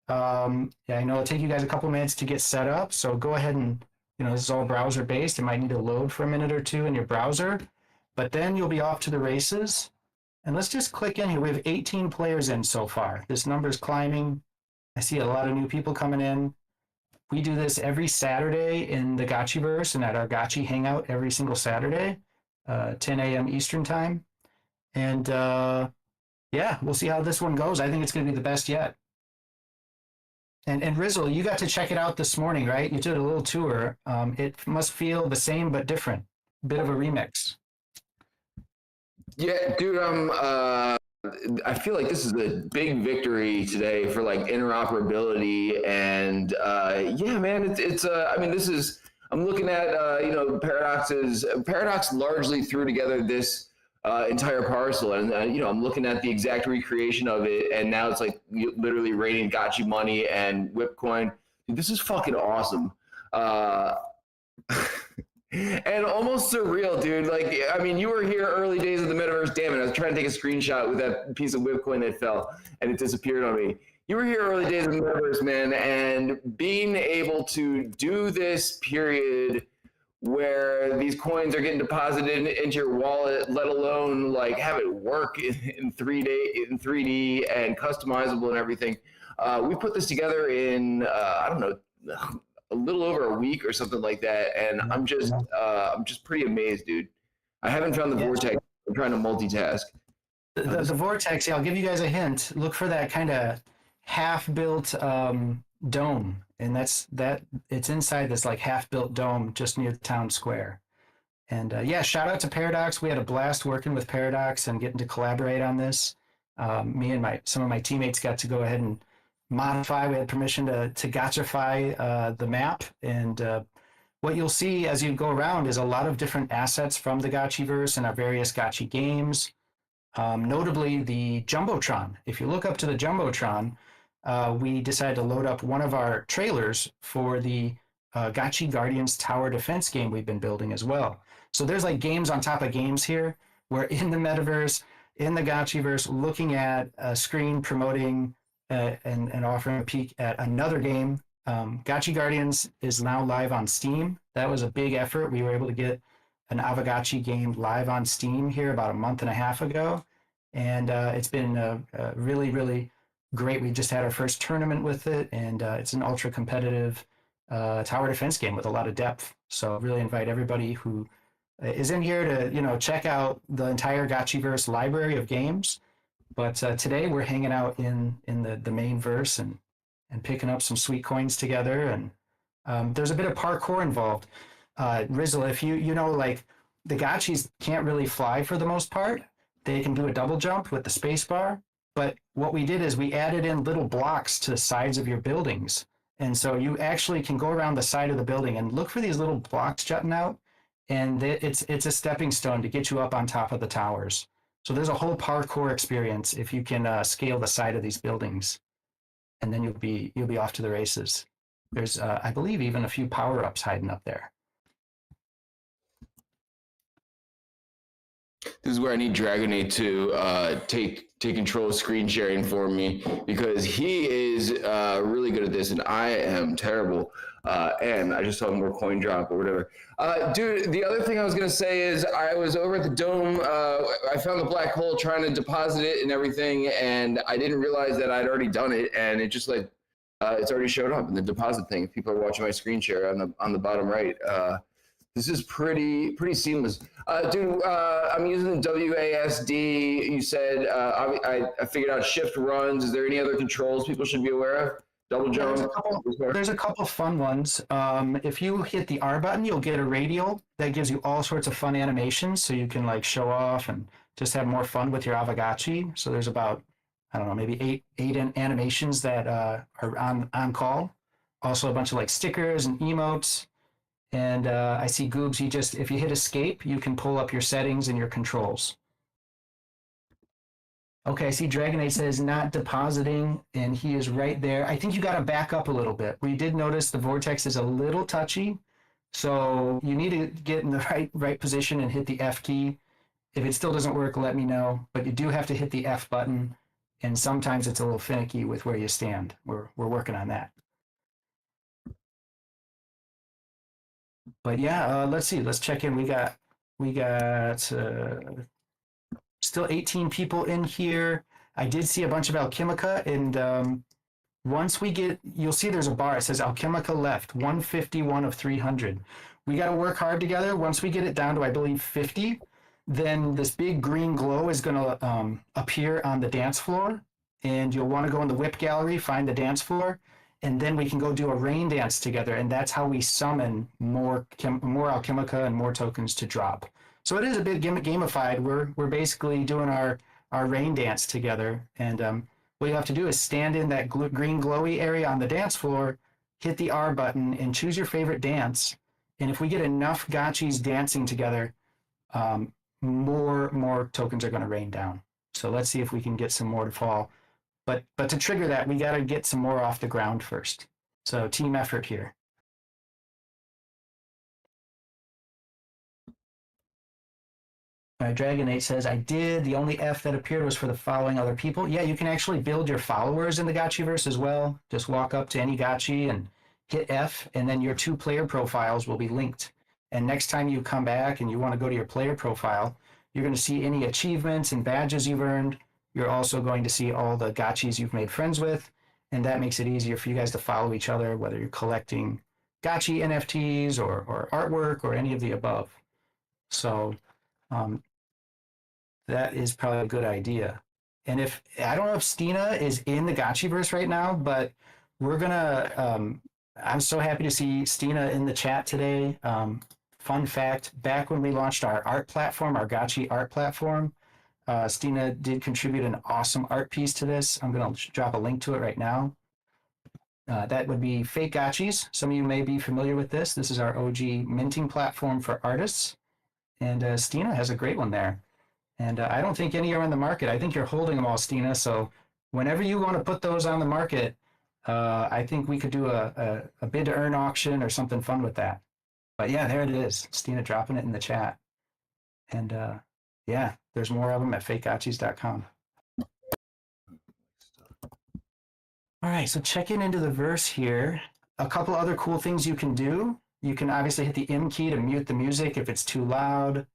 Yeah, I know it'll take you guys a couple minutes to get set up. So go ahead and, this is all browser based. It might need to load for a minute or two in your browser, but then you'll be off to the races. And let's just click in here. We have 18 players in so far. This number is climbing. I see a lot of new people coming in. We do this every Saturday in the Gotchiverse and at our Gotchi Hangout every single Saturday, 10 a.m. Eastern time. And yeah, we'll see how this one goes. I think it's going to be the best yet. And Rizzle, you got to check it out this morning, right? You did a little tour. It must feel the same but different. Bit of a remix. Yeah, dude, I feel like this is a big victory today for like interoperability and yeah, man, it's I mean, this is, I'm looking at Paradox largely threw together this entire parcel, and I'm looking at the exact recreation of it, and now it's like literally raining Gotchi money and WIP coin. Dude, this is fucking awesome. And almost surreal, dude. Like, I mean, you were here early days of the metaverse. Damn it, I was trying to take a screenshot with that piece of WIP coin that fell, and it disappeared on me. You were here early days of the metaverse, man, and being able to do this period where these coins are getting deposited into your wallet, let alone like have it work in 3D and customizable and everything. We put this together in I don't know, a little over a week or something like that, and I'm just pretty amazed, dude. I haven't found the vortex. I'm trying to multitask. The vortex, yeah, I'll give you guys a hint. Look for that kind of half-built dome, and it's inside this like half-built dome just near the town square. And yeah, shout out to Paradox. We had a blast working with Paradox and getting to collaborate on this. Me and some of my teammates got to go ahead and modify. We had permission to gotchify the map, and what you'll see as you go around is a lot of different assets from the Gotchiverse and our various Gotchi games. Notably the Jumbotron. If you look up to the Jumbotron, we decided to load up one of our trailers for the Gotchi Guardians Tower Defense game we've been building as well. So there's like games on top of games here. We're in the metaverse, in the Gotchiverse, looking at a screen promoting and offering a peek at another game. Gotchi Guardians is now live on Steam. That was a big effort. We were able to get an Avagachi game live on Steam here about a month and a half ago. And it's been really, really great. We just had our first tournament with it, and it's an ultra competitive tower defense game with a lot of depth. So really invite everybody who is in here to, check out the entire Gotchiverse library of games. But today we're hanging out in the main verse and picking up some sweet coins together. And there's a bit of parkour involved. Rizzle, if like the Gotchis can't really fly for the most part. They can do a double jump with the space bar. But what we did is we added in little blocks to the sides of your buildings. And so you actually can go around the side of the building and look for these little blocks jutting out. And it's a stepping stone to get you up on top of the towers. So there's a whole parkour experience if you can scale the side of these buildings, and then you'll be off to the races. There's I believe even a few power-ups hiding up there. this is where I need Dragonade to take control of screen sharing for me, because he is really good at this and I am terrible. And I just saw more coin drop or whatever. Dude, the other thing I was gonna say is I was over at the Dome. I found the black hole trying to deposit it and everything, and I didn't realize that I'd already done it, and it just like it's already showed up in the deposit thing. If people are watching my screen share on the bottom right. This is pretty seamless. Dude, I'm using the WASD. You said I figured out shift runs. Is there any other controls people should be aware of? Double jump. There's a couple fun ones. If you hit the R button, you'll get a radial that gives you all sorts of fun animations, so you can like show off and just have more fun with your Avagachi. So there's about, I don't know, maybe eight animations that are on call. Also a bunch of like stickers and emotes. And I see Goobs, if you hit escape, you can pull up your settings and your controls. Okay, I see Dragonade says not depositing, and he is right there. I think you got to back up a little bit. We did notice the vortex is a little touchy, so you need to get in the right position and hit the F key. If it still doesn't work, let me know, but you do have to hit the F button, and sometimes it's a little finicky with where you stand. We're working on that. But yeah, let's see. Let's check in. We got still 18 people in here. I did see a bunch of Alchemica, and once we get, you'll see there's a bar. It says Alchemica left, 151 of 300. We got to work hard together. Once we get it down to, I believe, 50, then this big green glow is going to appear on the dance floor, and you'll want to go in the WIP gallery, find the dance floor, and then we can go do a rain dance together, and that's how we summon more Alchemica and more tokens to drop. So it is a bit gamified. We're basically doing our rain dance together, and what you have to do is stand in that green glowy area on the dance floor, hit the R button, and choose your favorite dance. And if we get enough gotchis dancing together, more tokens are going to rain down. So let's see if we can get some more to fall. But to trigger that, we got to get some more off the ground first. So team effort here. All right, Dragonade says, I did. The only F that appeared was for the following other people. Yeah, you can actually build your followers in the Gotchiverse as well. Just walk up to any Gotchi and hit F, and then your 2 player profiles will be linked. And next time you come back and you want to go to your player profile, you're going to see any achievements and badges you've earned. You're also going to see all the gotchis you've made friends with, and that makes it easier for you guys to follow each other, whether you're collecting gotchi NFTs or artwork or any of the above. So that is probably a good idea. And if, I don't know if Stina is in the Gotchiverse right now, but we're gonna, I'm so happy to see Stina in the chat today. Fun fact, back when we launched our art platform, our Gotchi art platform, Stina did contribute an awesome art piece to this. I'm going to drop a link to it right now. That would be Fake Gotchis. Some of you may be familiar with this. This is our OG minting platform for artists. And Stina has a great one there. And I don't think any are on the market. I think you're holding them all, Stina. So whenever you want to put those on the market, I think we could do a bid to earn auction or something fun with that. But yeah, there it is. Stina dropping it in the chat. And yeah, there's more of them at fakegotchis.com. All right, so checking into the verse here. A couple other cool things you can do. You can obviously hit the M key to mute the music if it's too loud.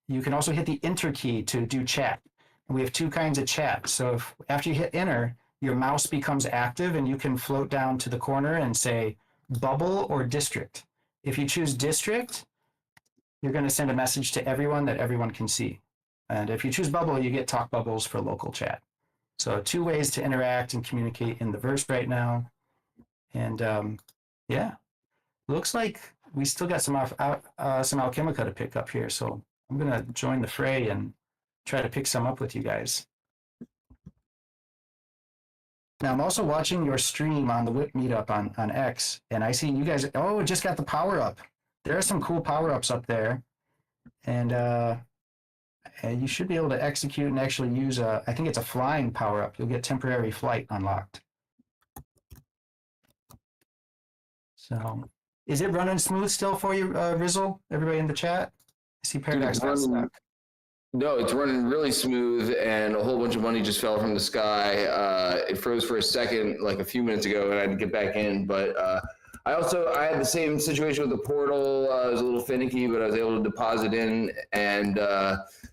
You can also hit the enter key to do chat. And we have 2 kinds of chat. So if after you hit enter, your mouse becomes active and you can float down to the corner and say bubble or district. If you choose district, you're going to send a message to everyone that everyone can see. And if you choose bubble, you get talk bubbles for local chat. So 2 ways to interact and communicate in the verse right now. And yeah, looks like we still got some Alchemica to pick up here. So I'm going to join the fray and try to pick some up with you guys. Now, I'm also watching your stream on the WIP Meetup on X, and I see you guys, oh, just got the power-up. There are some cool power-ups up there, and you should be able to execute and actually use I think it's a flying power-up. You'll get temporary flight unlocked. So, is it running smooth still for you, Rizzle? Everybody in the chat? I see Paradox got stuck. No, it's running really smooth, and a whole bunch of money just fell from the sky. It froze for a second, like a few minutes ago, and I had to get back in. But I had the same situation with the portal. It was a little finicky, but I was able to deposit in. And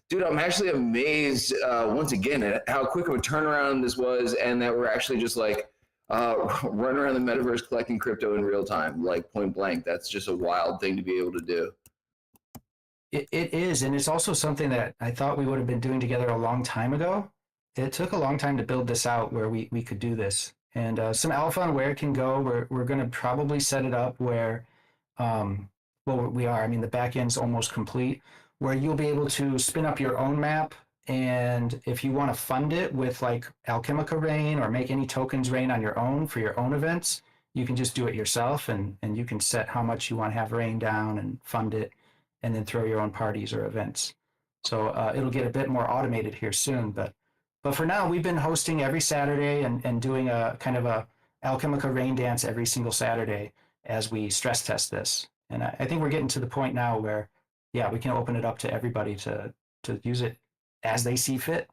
dude, I'm actually amazed once again at how quick of a turnaround this was, and that we're actually just like running around the metaverse collecting crypto in real time, like point blank. That's just a wild thing to be able to do. It is, and it's also something that I thought we would have been doing together a long time ago. It took a long time to build this out where we could do this. And some alpha on where it can go. We're going to probably set it up where, well, we are. I mean, the back end's almost complete, where you'll be able to spin up your own map. And if you want to fund it with like Alchemica Rain or make any tokens rain on your own for your own events, you can just do it yourself, and you can set how much you want to have rain down and fund it, and then throw your own parties or events. So it'll get a bit more automated here soon. But for now, we've been hosting every Saturday and doing a kind of a Alchemica Rain Dance every single Saturday as we stress test this. And I think we're getting to the point now where, yeah, we can open it up to everybody to use it as they see fit.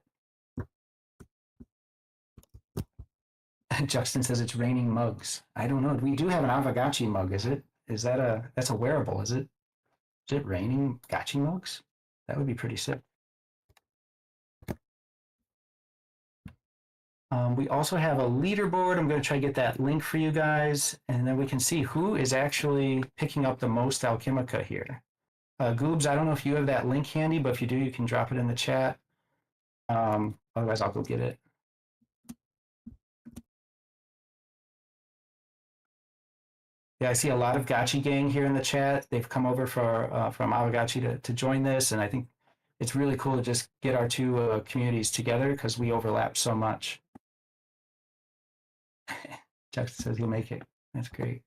Justin says it's raining mugs. I don't know. We do have an Avagachi mug. That's a wearable, is it? Is it raining Gotchi mugs? That would be pretty sick. We also have a leaderboard. I'm going to try to get that link for you guys, and then we can see who is actually picking up the most Alchemica here. Goobs, I don't know if you have that link handy, but if you do, you can drop it in the chat. Otherwise, I'll go get it. Yeah, I see a lot of Gotchi gang here in the chat. They've come over from Avagachi to join this, and I think it's really cool to just get our two communities together because we overlap so much. Jackson says you'll make it. That's great.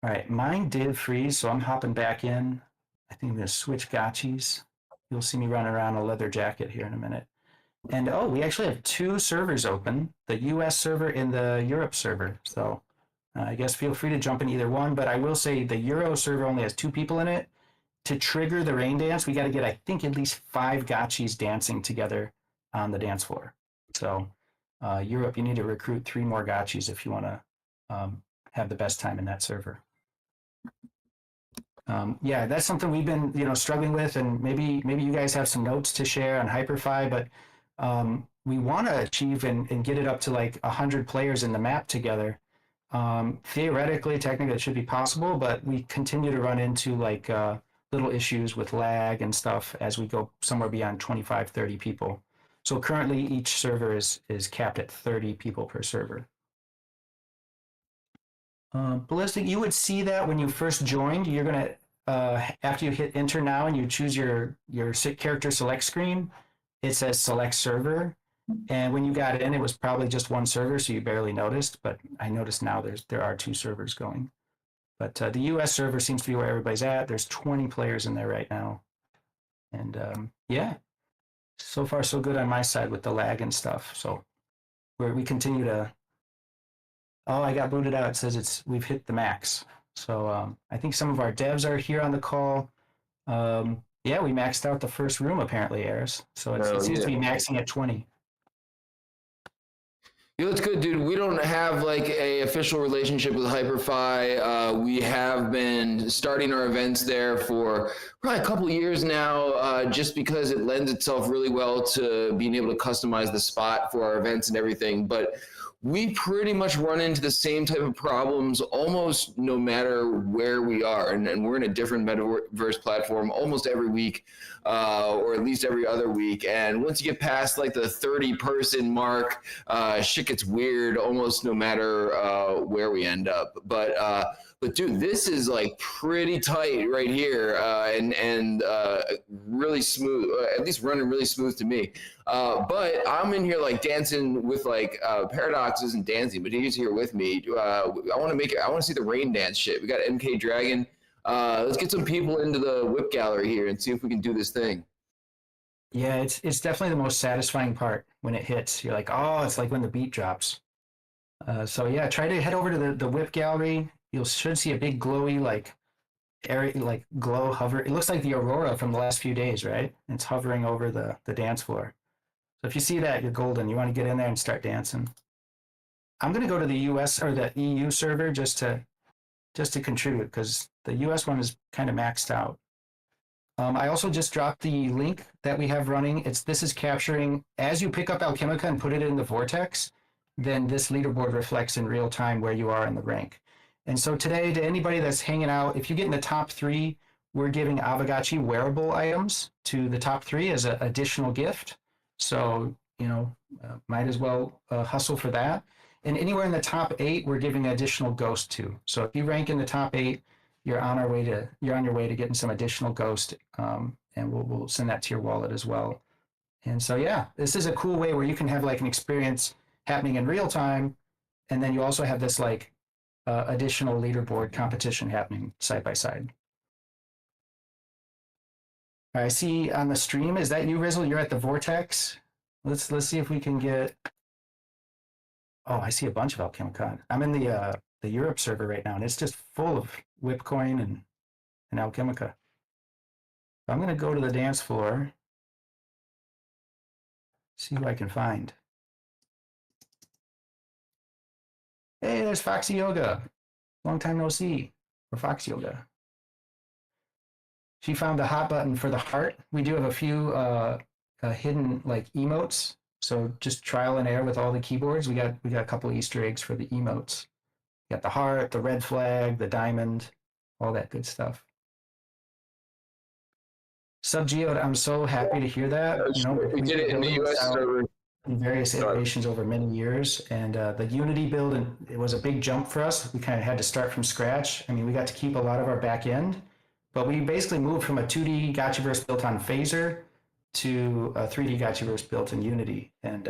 All right, mine did freeze, so I'm hopping back in. I think I'm going to switch Gotchis. You'll see me run around a leather jacket here in a minute. And oh, we actually have two servers open, the US server and the Europe server. So I guess feel free to jump in either one, but I will say the Euro server only has 2 people in it. To trigger the rain dance, we got to get, I think, at least 5 Gotchis dancing together on the dance floor. So Europe, you need to recruit 3 more Gotchis if you want to have the best time in that server. Yeah, that's something we've been, struggling with, and maybe you guys have some notes to share on Hyperfi, but we want to achieve and get it up to like 100 players in the map together. Theoretically, technically, it should be possible, but we continue to run into like little issues with lag and stuff as we go somewhere beyond 25, 30 people. So currently, each server is capped at 30 people per server. Ballistic, you would see that when you first joined. You're gonna after you hit enter now and you choose your character select screen, it says select server. And when you got in, it was probably just one server, so you barely noticed. But I noticed now there are 2 servers going. But the US server seems to be where everybody's at. There's 20 players in there right now. And yeah, so far so good on my side with the lag and stuff. So we continue to. Oh, I got booted out. It says we've hit the max. So I think some of our devs are here on the call. Yeah, we maxed out the first room apparently, Ayers. So it seems to be maxing at 20. Yeah, that's good, dude. We don't have like a official relationship with Hyperfi. We have been starting our events there for probably a couple of years now, just because it lends itself really well to being able to customize the spot for our events and everything. But we pretty much run into the same type of problems almost no matter where we are. And we're in a different Metaverse platform almost every week, or at least every other week. And once you get past like the 30-person mark, shit gets weird almost no matter where we end up. But dude, this is like pretty tight right here, and really smooth, at least running really smooth to me. But I'm in here like dancing with like Paradox isn't dancing, but he's here with me. I want to see the rain dance shit. We got MK Dragon. Let's get some people into the WIP gallery here and see if we can do this thing. Yeah, it's definitely the most satisfying part when it hits. You're like, oh, it's like when the beat drops. So yeah, try to head over to the WIP gallery. You should see a big glowy like area, like glow hover. It looks like the aurora from the last few days, right? It's hovering over the dance floor. So if you see that, you're golden. You want to get in there and start dancing. I'm going to go to the US or the EU server just to contribute, because the US one is kind of maxed out. I also just dropped the link that we have running. This is capturing as you pick up Alchemica and put it in the vortex, then this leaderboard reflects in real time where you are in the rank. And so today, to anybody that's hanging out, if you get in the top 3, we're giving Aavegotchi wearable items to the top 3 as an additional gift. So, might as well hustle for that. And anywhere in the top 8, we're giving additional ghost to. So if you rank in the top 8, you're on your way to getting some additional ghost, and we'll send that to your wallet as well. And so yeah, this is a cool way where you can have like an experience happening in real time, and then you also have this like additional leaderboard competition happening side by side. I see on the stream, is that you, Rizzle? You're at the Vortex. Let's see if we can get. Oh, I see a bunch of Alchemicon. I'm in the Europe server right now, and it's just full of WIP coin and Alchemica. I'm gonna go to the dance floor, see who I can find. Hey, there's Foxy Yoga. Long time no see. Or Fox Yoga. She found the hot button for the heart. We do have a few hidden like emotes. So just trial and error with all the keyboards. We got a couple Easter eggs for the emotes. We got the heart, the red flag, the diamond, all that good stuff. Subgeo, I'm so happy to hear that. We did it in the US server. Various iterations over many years, and the Unity build, and it was a big jump for us. We kind of had to start from scratch. I mean, we got to keep a lot of our back end, but we basically moved from a 2D Gotchiverse built on Phaser to a 3D Gotchiverse built in Unity. And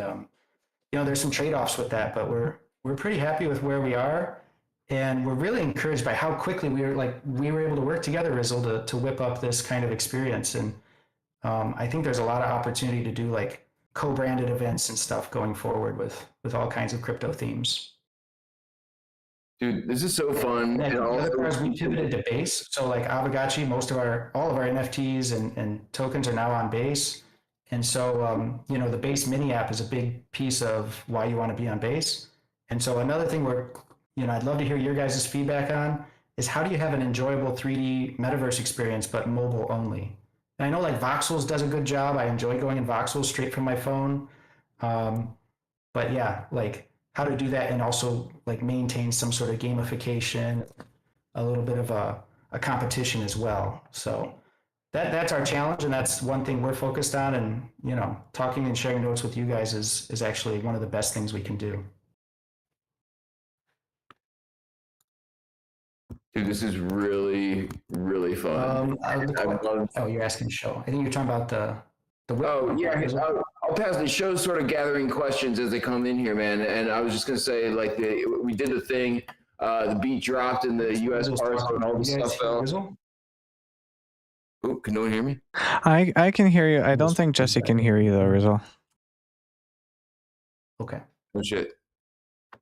there's some trade-offs with that, but we're pretty happy with where we are, and we're really encouraged by how quickly we were able to work together, Rizzle, to whip up this kind of experience. And I think there's a lot of opportunity to do like co-branded events and stuff going forward with all kinds of crypto themes. Dude, this is so fun. And the other part is we pivoted to Base. So like Aavegotchi, all of our NFTs and tokens are now on Base. And so, the Base mini app is a big piece of why you want to be on Base. And so another thing I'd love to hear your guys' feedback on is how do you have an enjoyable 3D metaverse experience, but mobile only? And I know like Voxels does a good job. I enjoy going in Voxels straight from my phone. But yeah, like how to do that and also like maintain some sort of gamification, a little bit of a competition as well. So that's our challenge, and that's one thing we're focused on. And talking and sharing notes with you guys is actually one of the best things we can do. Dude, this is really, really fun. You're asking show. I think you're talking about the Oh yeah, I'll pass the show sort of gathering questions as they come in here, man. And I was just gonna say, like, we did the thing, the beat dropped in the US parts and all this stuff fell. Oh, can no one hear me? I can hear you. I don't think Jesse can hear you though, Rizal. Okay. Oh shit.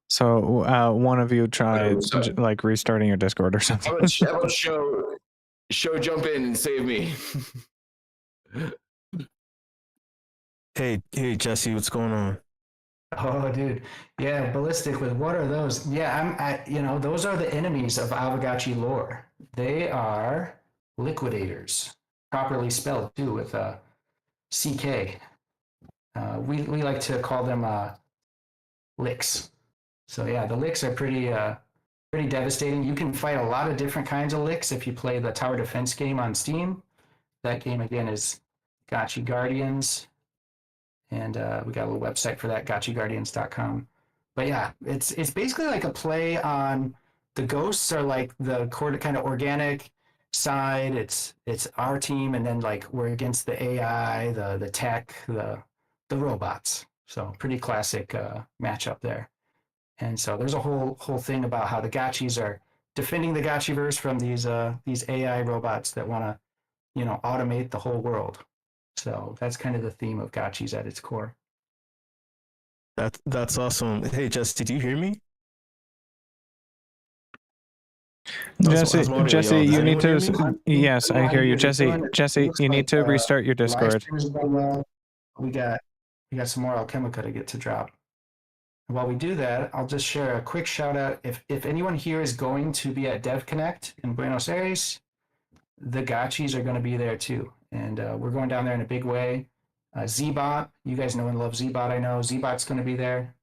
So one of you try like restarting your Discord or something. How about show jump in and save me? Hey, Jesse, what's going on? Oh, dude. Yeah, Ballistic with what are those? Yeah, those are the enemies of Aavegotchi lore. They are liquidators, properly spelled too with a CK. We like to call them licks. So yeah, the licks are pretty devastating. You can fight a lot of different kinds of licks if you play the tower defense game on Steam. That game again is Gotchi Guardians. And we got a little website for that, gotchiguardians.com. But yeah, it's basically like a play on the ghosts are like the kind of organic side. It's our team, and then like we're against the AI, the tech, the robots. So pretty classic matchup there. And so there's a whole thing about how the Gotchis are defending the Gotchiverse from these AI robots that want to, automate the whole world. So that's kind of the theme of Gotchis at its core. That's awesome. Hey, Jesse, do you hear me? Jesse, you need to. Yes, I hear you, They're Jesse. doing it. Jesse, Looks you need to like, restart your the live Discord. stream is going well. We got some more Alchemica to get to drop. While we do that, I'll just share a quick shout out. If anyone here is going to be at DevConnect in Buenos Aires, the Gotchis are going to be there too. And we're going down there in a big way. Zbot, you guys know and love Zbot, I know. Zbot's going to be there.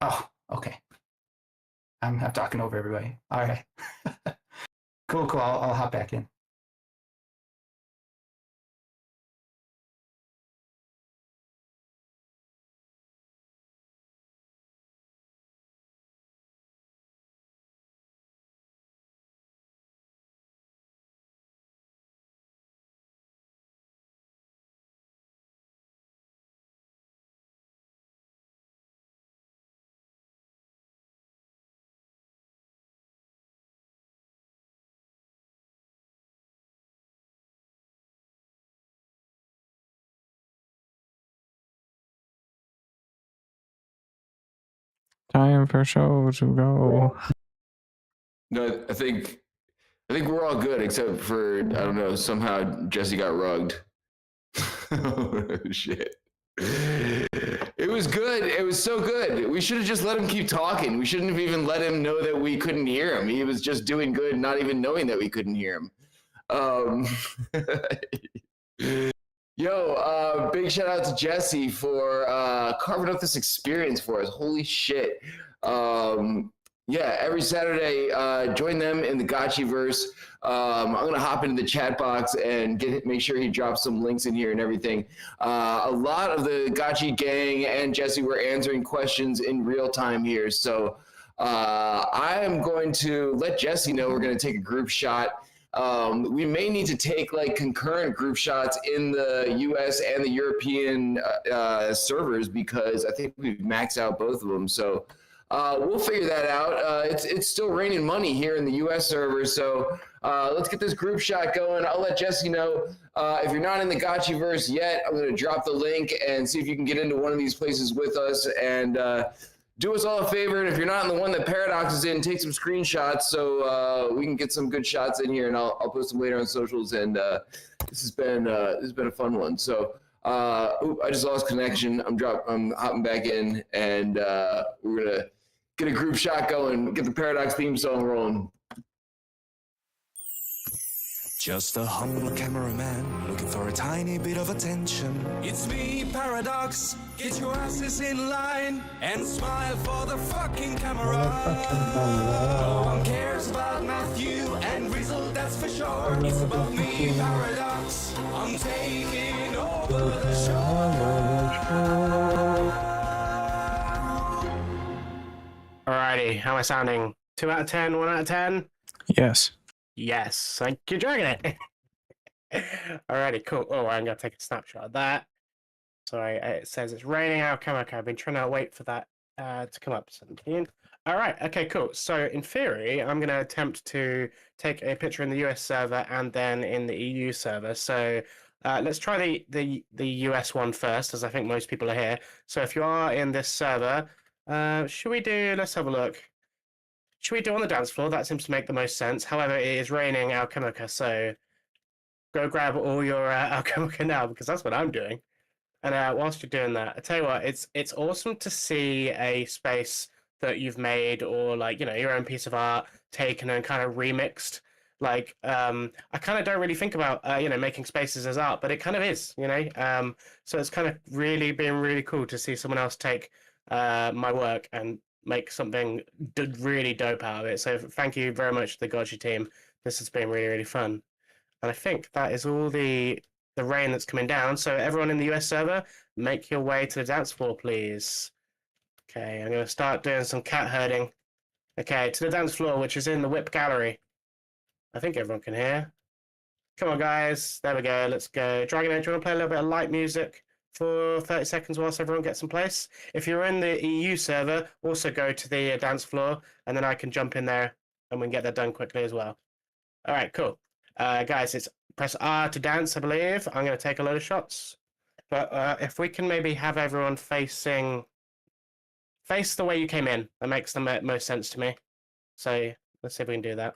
Oh, okay. I'm talking over everybody. All right. Cool. I'll hop back in. Time for show to go. No, I think we're all good except for I don't know. Somehow Jesse got rugged. Shit. It was good. It was so good. We should have just let him keep talking. We shouldn't have even let him know that we couldn't hear him. He was just doing good, not even knowing that we couldn't hear him. Big shout out to Jesse for carving up this experience for us. Holy shit. Every Saturday, join them in the Gotchiverse. I'm gonna hop into the chat box and make sure he drops some links in here and everything. A lot of the Gotchi gang and Jesse were answering questions in real time here, so I am going to let Jesse know we're gonna take a group shot. We may need to take like concurrent group shots in the US and the European servers because I think we've maxed out both of them. So we'll figure that out. It's still raining money here in the US server. So let's get this group shot going. I'll let Jesse know. If you're not in the Gotchiverse yet, I'm going to drop the link and see if you can get into one of these places with us and do us all a favor. And if you're not in the one that Paradox is in, take some screenshots so we can get some good shots in here, and I'll post them later on socials. And this has been a fun one. So I just lost connection. I'm hopping back in, and we're gonna get a group shot going. Get the Paradox theme song rolling. Just a humble cameraman looking for a tiny bit of attention. It's me, Paradox. Get your asses in line and smile for the fucking camera. No one cares about Matthew and Rizzle, that's for sure. It's about me, Paradox. I'm taking over the show. Alrighty, how am I sounding? 2 out of 10, 1 out of 10? Yes. Yes, thank you, Dragon. Alrighty, cool. Oh, I'm gonna take a snapshot of that. Sorry, it says it's raining out. I've been trying to wait for that to come up. 17. All right. Okay. Cool. So in theory, I'm gonna attempt to take a picture in the US server and then in the EU server. So let's try the US one first, as I think most people are here. So if you are in this server, should we do? Let's have a look. Should we do on the dance floor? That seems to make the most sense. However, it is raining Alchemica, so go grab all your Alchemica now, because that's what I'm doing. And whilst you're doing that, I tell you what, it's awesome to see a space that you've made, or like, you know, your own piece of art taken and kind of remixed. Like, I kind of don't really think about, you know, making spaces as art, but it kind of is, you know. So it's kind of really been really cool to see someone else take my work and make something really dope out of it. So thank you very much to the Gotchi team. This has been really, really fun. And I think that is all the rain that's coming down. So everyone in the US server, make your way to the dance floor, please. Okay, I'm going to start doing some cat herding. Okay, to the dance floor, which is in the WIP gallery. I think everyone can hear. Come on, guys. There we go. Let's go. Dragon, do you want to play a little bit of light music for 30 seconds whilst everyone gets in place? If you're in the EU server, also go to the dance floor, and then I can jump in there and we can get that done quickly as well. All right, cool. Guys, it's press R to dance, I believe. I'm going to take a load of shots. But if we can maybe have everyone face the way you came in, that makes the most sense to me. So Let's see if we can do that.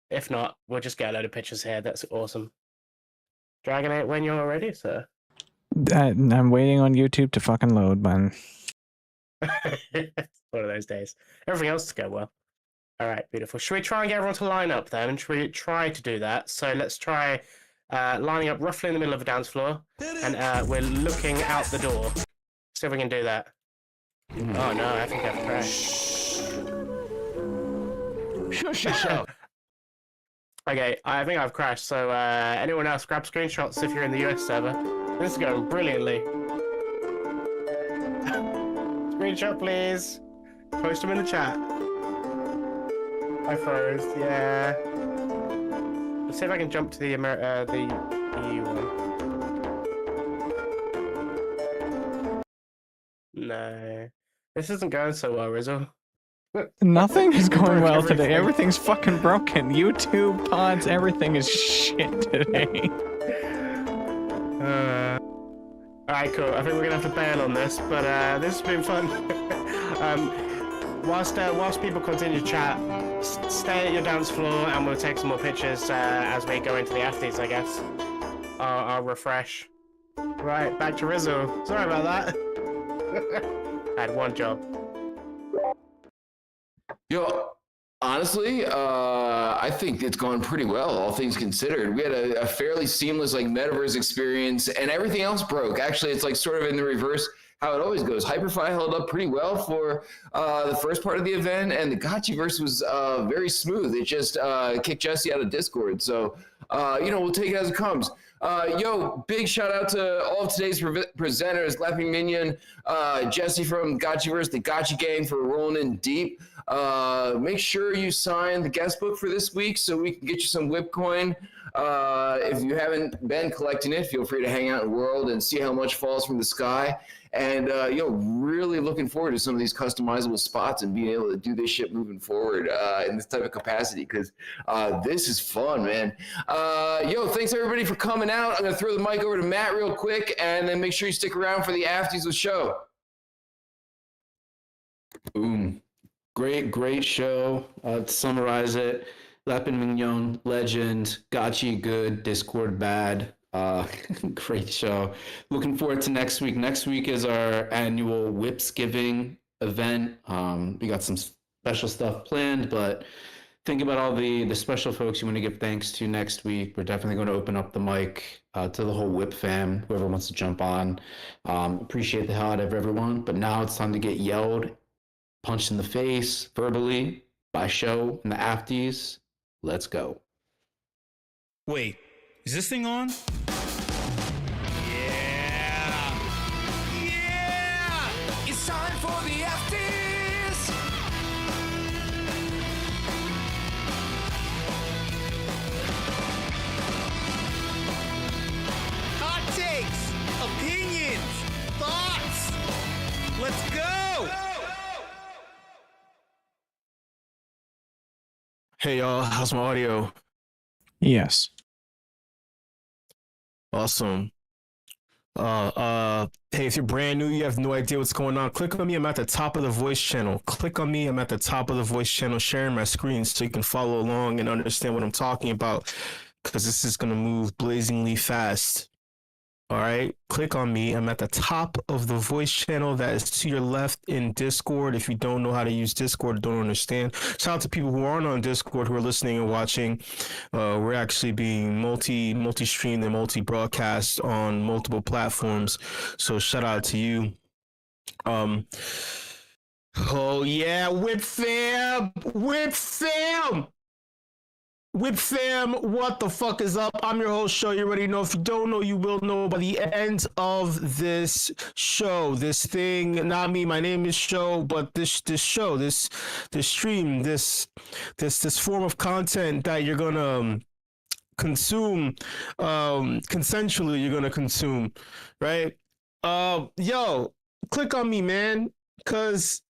If not, we'll just get a load of pictures here. That's awesome. Dragonite, when you're ready, sir. I'm waiting on YouTube to fucking load, man. One of those days. Everything else to go well. All right, beautiful. Should we try and get everyone to line up then? Should we try to do that? So let's try lining up roughly in the middle of the dance floor, and we're looking out the door. See if we can do that. Oh no, I think I've crashed. Shush. Okay, I think I've crashed. So anyone else grab screenshots if you're in the US server. This is going brilliantly. Screenshot, please. Post them in the chat. I froze. Yeah. Let's see if I can jump to the EU one. No, this isn't going so well, Rizzo. Nothing is going well today. Everything's fucking broken. YouTube, pods, everything is shit today. Alright, cool. I think we're gonna have to bail on this, but this has been fun. Whilst people continue to chat, stay at your dance floor and we'll take some more pictures as we go into the afties, I guess. I'll refresh. Right, back to Rizzo. Sorry about that. I had one job. Yo, honestly, I think it's gone pretty well, all things considered. We had a fairly seamless like metaverse experience, and everything else broke. Actually, it's like sort of in the reverse how it always goes. Hyperfly held up pretty well for the first part of the event, and the Gotchiverse was very smooth. It just kicked Jesse out of Discord. So, we'll take it as it comes. Big shout out to all of today's presenters, LapinMignon, Jesse from Gotchiverse, the Gotchi gang for rolling in deep. Make sure you sign the guest book for this week so we can get you some WIP coin. If you haven't been collecting it, feel free to hang out in the world and see how much falls from the sky. And, really looking forward to some of these customizable spots and being able to do this shit moving forward in this type of capacity, because this is fun, man. Thanks everybody for coming out. I'm going to throw the mic over to Matt real quick, and then make sure you stick around for the afties of the show. Boom. Great show. To summarize it, LapinMignon, legend, Gotchi good, Discord bad. Great show. Looking forward to next week. Next week is our annual WIPs giving event. We got some special stuff planned, but think about all the special folks you want to give thanks to next week. We're definitely going to open up the mic to the whole WIP fam, whoever wants to jump on. Appreciate the hell out of everyone, but now it's time to get yelled, punched in the face verbally by show and the afties. Let's go. Wait, is this thing on? Yeah! It's time for the afties! Hot takes, opinions, thoughts. Let's go! Hey y'all, how's my audio? Yes. Awesome. Hey, if you're brand new, you have no idea what's going on, click on me. I'm at the top of the voice channel. Click on me. I'm at the top of the voice channel, sharing my screen so you can follow along and understand what I'm talking about, because this is going to move blazingly fast. All right, click on me. I'm at the top of the voice channel that is to your left in Discord. If you don't know how to use Discord, don't understand, shout out to people who aren't on Discord who are listening and watching. We're actually being multi-streamed and multi-broadcast on multiple platforms, so shout out to you. Oh yeah, WIP fam, WIP fam, what the fuck is up? I'm your host, Show. You already know. If you don't know, you will know by the end of this show. This thing, not me, my name is Show, but this show, this stream, this form of content that you're gonna consume, consensually you're gonna consume, right? Click on me, man, cause,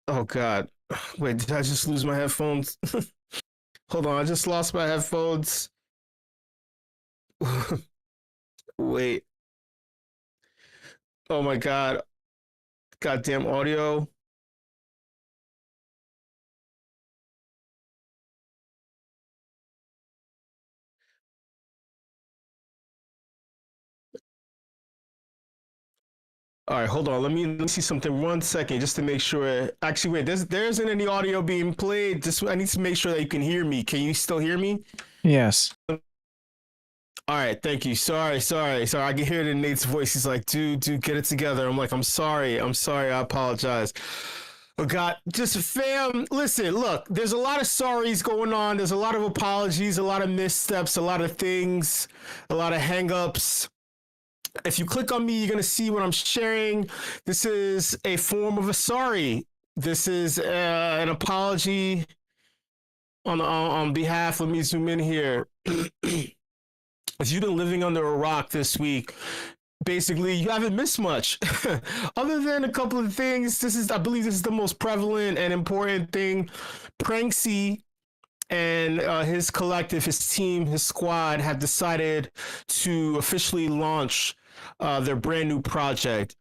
oh God, wait, did I just lose my headphones? Hold on, I just lost my headphones. Wait. Oh my God. Goddamn audio. All right, hold on. Let me see something 1 second just to make sure. Actually, wait, there isn't any audio being played. I need to make sure that you can hear me. Can you still hear me? Yes. All right, thank you. Sorry. I can hear it in Nate's voice. He's like, dude, get it together. I'm like, I'm sorry. I apologize. Oh God, just fam, listen, look, there's a lot of sorries going on. There's a lot of apologies, a lot of missteps, a lot of things, a lot of hangups. If you click on me, you're going to see what I'm sharing. This is a form of a sorry. This is an apology on behalf. Let me zoom in here. If you've been living under a rock this week, basically you haven't missed much. Other than a couple of things, I believe this is the most prevalent and important thing. Pranksy and his collective, his team, his squad have decided to officially launch their brand new project.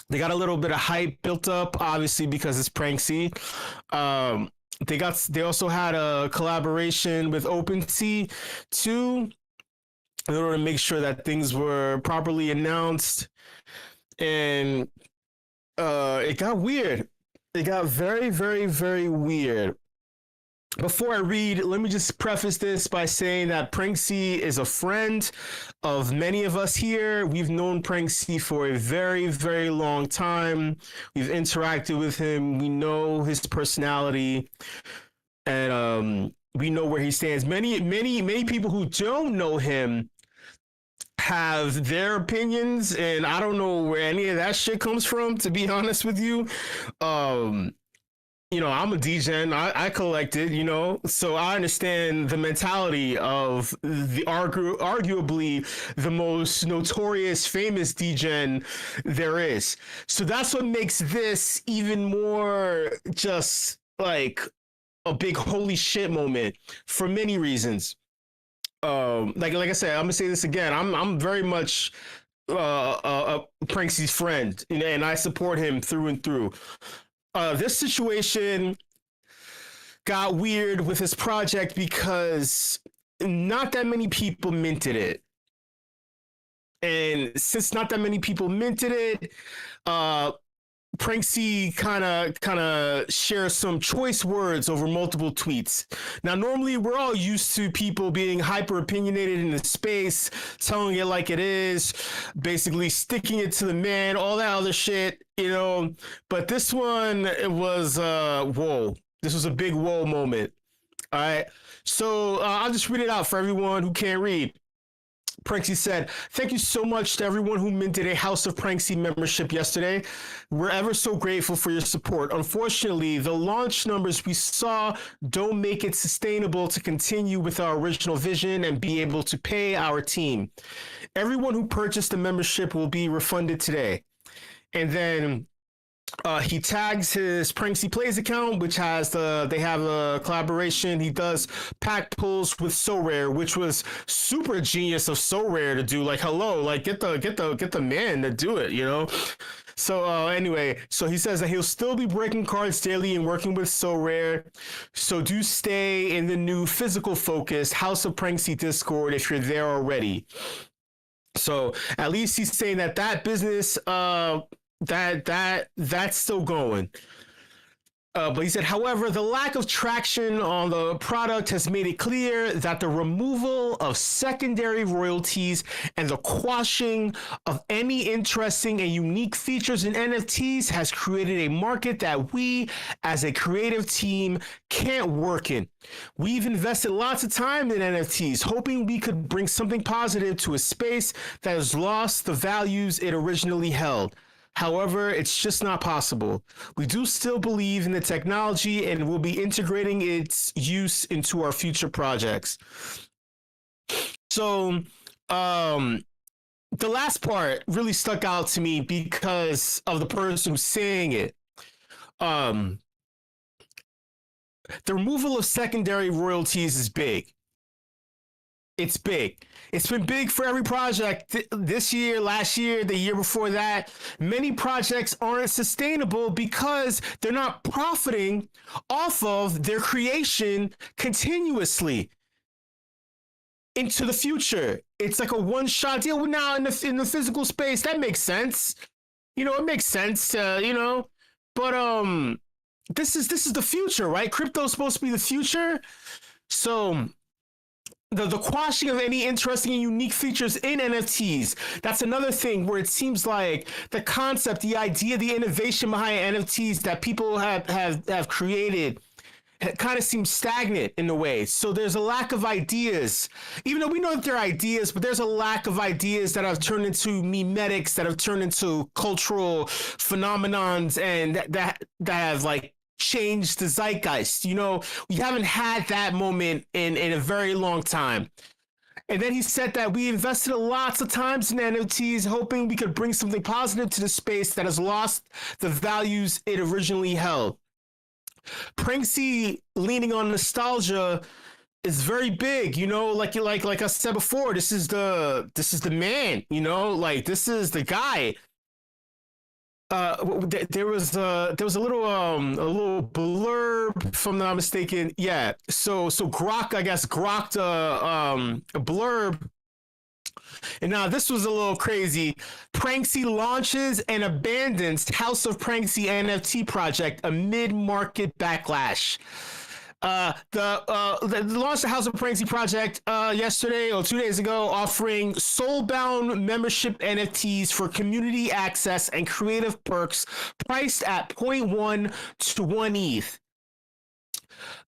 They got a little bit of hype built up, obviously, because it's Pranksy. They also had a collaboration with OpenSea too, in order to make sure that things were properly announced. And it got weird. It got very, very, very weird. Before I read, let me just preface this by saying that Pranksy is a friend of many of us here. We've known Pranksy for a very, very long time. We've interacted with him. We know his personality, and we know where he stands. Many people who don't know him have their opinions, and I don't know where any of that shit comes from, to be honest with you. I'm a DJ, I collected, so I understand the mentality of arguably the most notorious, famous DJ there is. So that's what makes this even more just like a big holy shit moment for many reasons. Like I said, I'm gonna say this again. I'm very much Pranksy's friend, and I support him through and through. This situation got weird with his project because not that many people minted it. And since not that many people minted it, Pranksy kind of shares some choice words over multiple tweets. Now, normally we're all used to people being hyper opinionated in the space, telling it like it is, basically sticking it to the man, all that other shit, But this one, it was whoa. This was a big whoa moment. All right. So I'll just read it out for everyone who can't read. Pranksy said, "Thank you so much to everyone who minted a House of Pranksy membership yesterday. We're ever so grateful for your support. Unfortunately, the launch numbers we saw don't make it sustainable to continue with our original vision and be able to pay our team. Everyone who purchased the membership will be refunded today." And then he tags his Pranksy Plays account, which they have a collaboration. He does pack pulls with SoRare, which was super genius of SoRare to do. Like, hello, like get the man to do it, So anyway, so he says that he'll still be breaking cards daily and working with SoRare. So do stay in the new physical focused House of Pranksy Discord if you're there already. So at least he's saying that business that's still going. But he said, however, the lack of traction on the product has made it clear that the removal of secondary royalties and the quashing of any interesting and unique features in NFTs has created a market that we, as a creative team, can't work in. We've invested lots of time in NFTs, hoping we could bring something positive to a space that has lost the values it originally held. However, it's just not possible. We do still believe in the technology and will be integrating its use into our future projects. So, the last part really stuck out to me because of the person who's saying it. The removal of secondary royalties is big. It's big. It's been big for every project this year, last year, the year before that. Many projects aren't sustainable because they're not profiting off of their creation continuously into the future. It's like a one-shot deal. Now in the physical space, that makes sense. it makes sense, but this is the future, right? Crypto's supposed to be the future. So the quashing of any interesting and unique features in NFTs. That's another thing where it seems like the concept, the idea, the innovation behind NFTs that people have created kind of seems stagnant in a way. So there's a lack of ideas, even though we know that they're ideas, but there's a lack of ideas that have turned into memetics, that have turned into cultural phenomenons, and that have like changed the zeitgeist. We haven't had that moment in a very long time. And then he said that we invested lots of times in NFTs, hoping we could bring something positive to the space that has lost the values it originally held. Pranksy leaning on nostalgia is very big, like I said before, this is the man, like this is the guy. There was a little blurb, if I'm not mistaken. Yeah. So Grok, I guess Grokked a blurb. And now this was a little crazy. Pranksy launches and abandons House of Pranksy NFT project amid market backlash. They launched the House of Pranksy project yesterday or 2 days ago, offering soulbound membership NFTs for community access and creative perks priced at 0.1 to 1 ETH.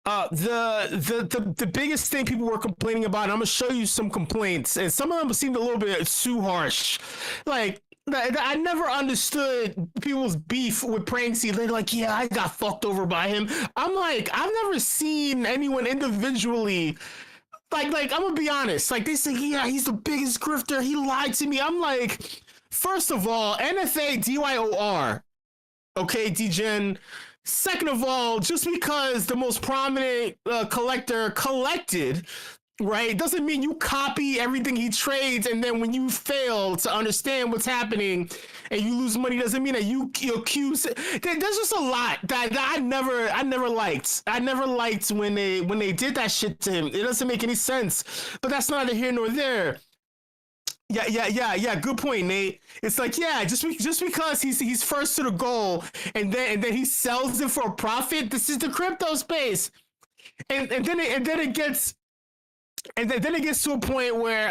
The biggest thing people were complaining about, and I'm gonna show you some complaints, and some of them seemed a little bit too harsh. Like, I never understood people's beef with Pranksy. They're like, yeah, I got fucked over by him. I'm like, I've never seen anyone individually. Like, I'm gonna be honest. Like, they say, yeah, he's the biggest grifter. He lied to me. I'm like, first of all, NFA DYOR. Okay, DGen. Second of all, just because the most prominent collector collected, right, doesn't mean you copy everything he trades, and then when you fail to understand what's happening and you lose money, doesn't mean that you accuse. There's just a lot that I never liked. I never liked when they did that shit to him. It doesn't make any sense. But that's neither here nor there. Yeah. Good point, Nate. It's like, yeah, just because he's first to the goal, and then he sells it for a profit. This is the crypto space, and then it gets to a point where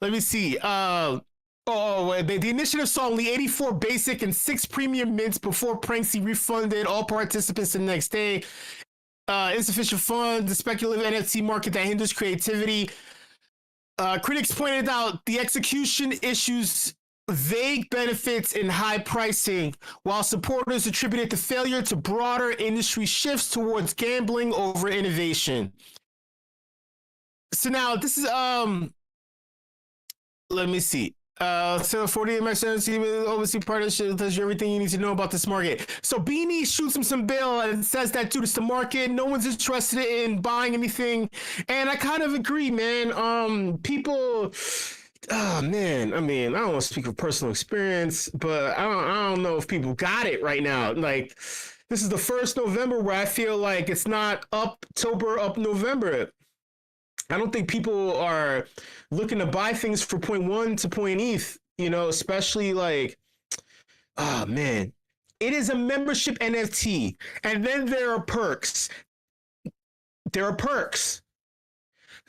let me see. The initiative saw only 84 basic and 6 premium mints before Pranksy refunded all participants the next day. Insufficient funds, the speculative NFT market that hinders creativity. Critics pointed out the execution issues, vague benefits, and high pricing, while supporters attributed the failure to broader industry shifts towards gambling over innovation. So now this is let me see. So 40 MX overseas partnership tells you everything you need to know about this market. So Beanie shoots him some bail and says that, dude, it's the market. No one's interested in buying anything. And I kind of agree, man. People, oh man, I mean, I don't want to speak of personal experience, but I don't know if people got it right now. Like, this is the first November where I feel like it's not October, up November. I don't think people are looking to buy things for 0.1 to 0.1 ETH, especially like, oh man, it is a membership NFT. And then there are perks.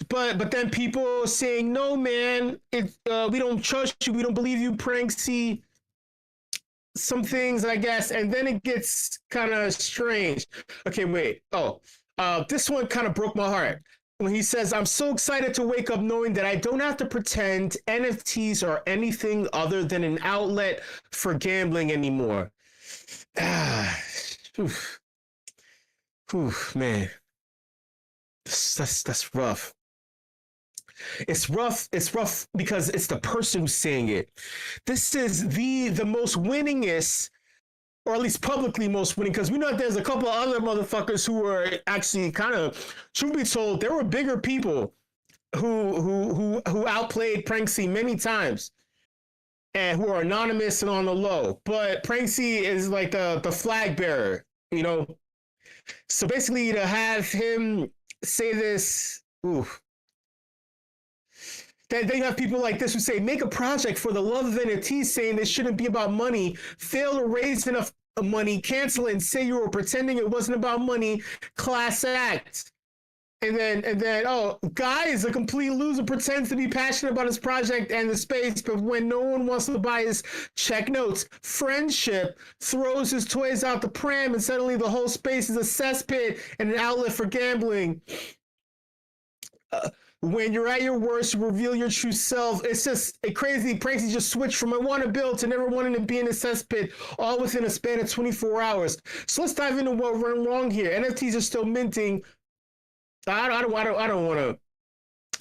But then people are saying, no, man, we don't trust you. We don't believe you, Pranksy. Some things, I guess. And then it gets kind of strange. Okay, wait. This one kind of broke my heart. When he says, I'm so excited to wake up knowing that I don't have to pretend NFTs are anything other than an outlet for gambling anymore. Man. That's rough. It's rough because it's the person who's saying it. This is the most winningest, or at least publicly most winning, because we know that there's a couple of other motherfuckers who were actually kind of, truth be told, there were bigger people who outplayed Pranksy many times and who are anonymous and on the low. But Pranksy is like the flag bearer, So basically, to have him say this, Then you have people like this who say, make a project for the love of NFTs, saying this shouldn't be about money, fail to raise enough money, cancel it, and say you were pretending it wasn't about money, class act. And then, oh, guy is a complete loser, pretends to be passionate about his project and the space, but when no one wants to buy his check notes, friendship, throws his toys out the pram, and suddenly the whole space is a cesspit and an outlet for gambling. When you're at your worst, you reveal your true self. It's just a crazy. Pranksy just switched from I want to build to never wanting to be in a cesspit, all within a span of 24 hours. So let's dive into what went wrong here. NFTs are still minting. I don't want to.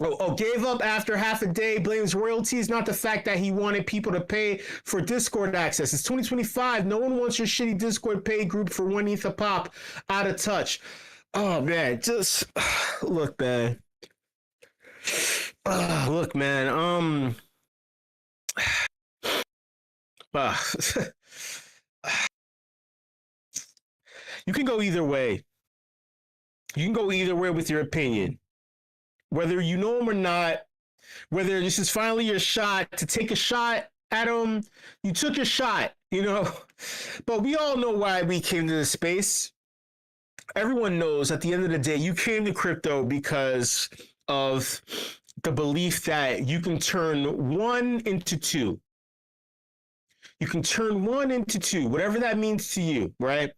Oh, gave up after half a day, blames royalties, not the fact that he wanted people to pay for Discord access. It's 2025. No one wants your shitty Discord paid group for 1 ETH a pop. Out of touch. Oh, man. Just look, man. Look, man. You can go either way. You can go either way with your opinion. Whether you know him or not, whether this is finally your shot to take a shot at him, you took your shot, you know. But we all know why we came to this space. Everyone knows at the end of the day, you came to crypto because of the belief that you can turn one into two. You can turn one into two, whatever that means to you, right?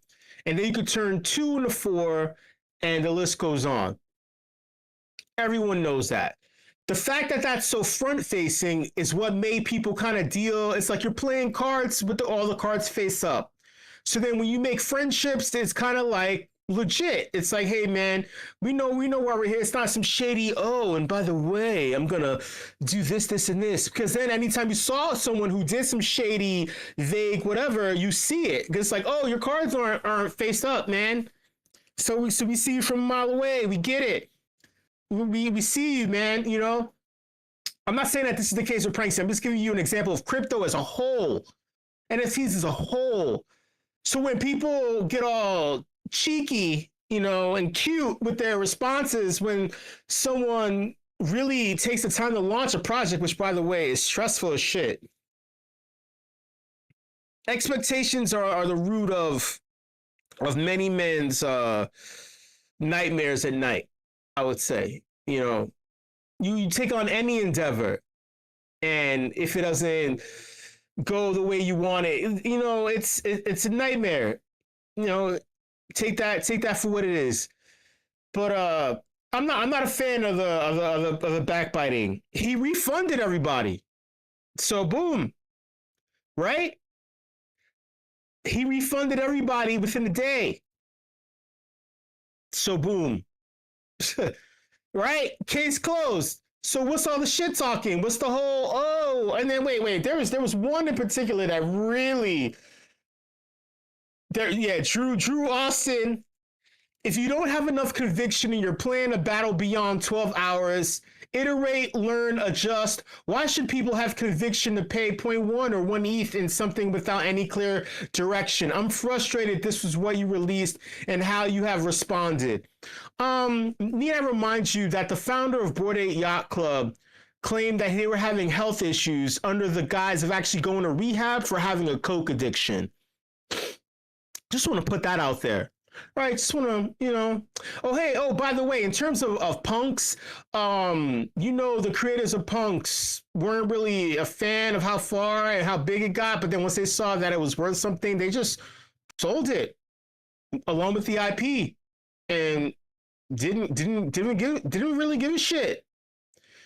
And then you could turn two into four, and the list goes on. Everyone knows that. The fact that that's so front-facing is what made people kind of deal. It's like you're playing cards with all the cards face up. So then when you make friendships, it's kind of like legit. It's like, hey, man, we know why we're here. It's not some shady, oh, and by the way, I'm going to do this, this, and this. Because then anytime you saw someone who did some shady, vague, whatever, you see it. It's like, oh, your cards aren't face up, man. So we see you from a mile away. We get it. We see you, man. You know, I'm not saying that this is the case with Pranksy. I'm just giving you an example of crypto as a whole, NFTs as a whole. So when people get all cheeky, you know, and cute with their responses, when someone really takes the time to launch a project, which, by the way, is stressful as shit. Expectations are the root of many men's nightmares at night, I would say. You know, you take on any endeavor, and if it doesn't go the way you want it, you know, it's a nightmare. You know, take that for what it is. But I'm not a fan of the backbiting. He refunded everybody, so boom, right? He refunded everybody within a day. So boom. Right? Case closed. So what's all the shit talking? What's the whole, oh, and then wait. There was one in particular that really Drew Austin. If you don't have enough conviction and you're playing a battle beyond 12 hours, iterate, learn, adjust. Why should people have conviction to pay 0.1 or 1 ETH in something without any clear direction? I'm frustrated this was what you released and how you have responded. Need I remind you that the founder of Bored Ape Yacht Club claimed that they were having health issues under the guise of actually going to rehab for having a coke addiction. Just want to put that out there. Right, just want to, you know. By the way, in terms of punks, you know, the creators of punks weren't really a fan of how far and how big it got, but then once they saw that it was worth something, they just sold it along with the IP and didn't really give a shit.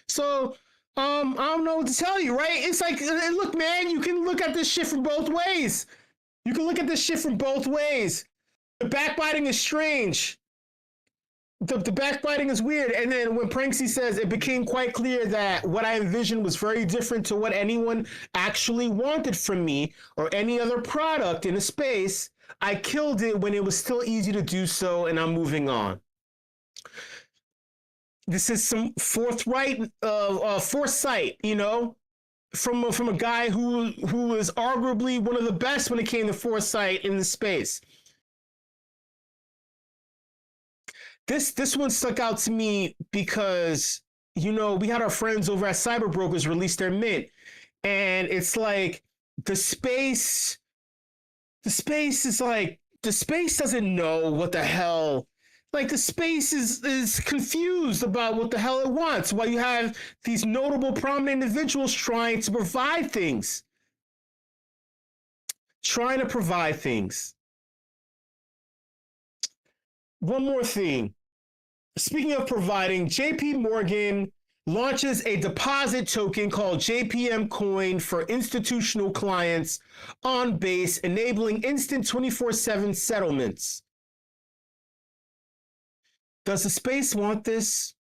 So I don't know what to tell you, right? It's like, look, man, you can look at this shit from both ways. The backbiting is strange. The backbiting is weird. And then when Pranksy says it became quite clear that what I envisioned was very different to what anyone actually wanted from me or any other product in a space, I killed it when it was still easy to do so, and I'm moving on. This is some foresight, you know, from a guy who is arguably one of the best when it came to foresight in the space. This one stuck out to me because we had our friends over at Cyber Brokers release their mint, and it's like the space is like the space doesn't know what the hell. Like the space is confused about what the hell it wants. While you have these notable, prominent individuals trying to provide things. One more thing. Speaking of providing, JP Morgan launches a deposit token called JPM Coin for institutional clients on Base, enabling instant 24/7 settlements. Does the space want this?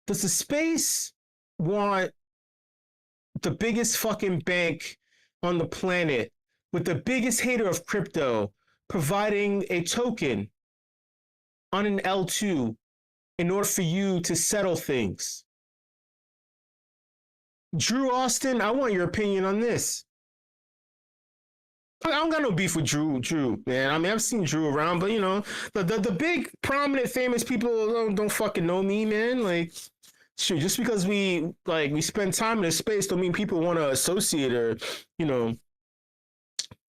Does the space want the biggest fucking bank on the planet with the biggest hater of crypto providing a token on an L2 in order for you to settle things? Drew Austin, I want your opinion on this. I don't got no beef with Drew, man. I mean, I've seen Drew around, but the big, prominent, famous people don't fucking know me, man. Like, shoot, just because we spend time in this space don't mean people want to associate or,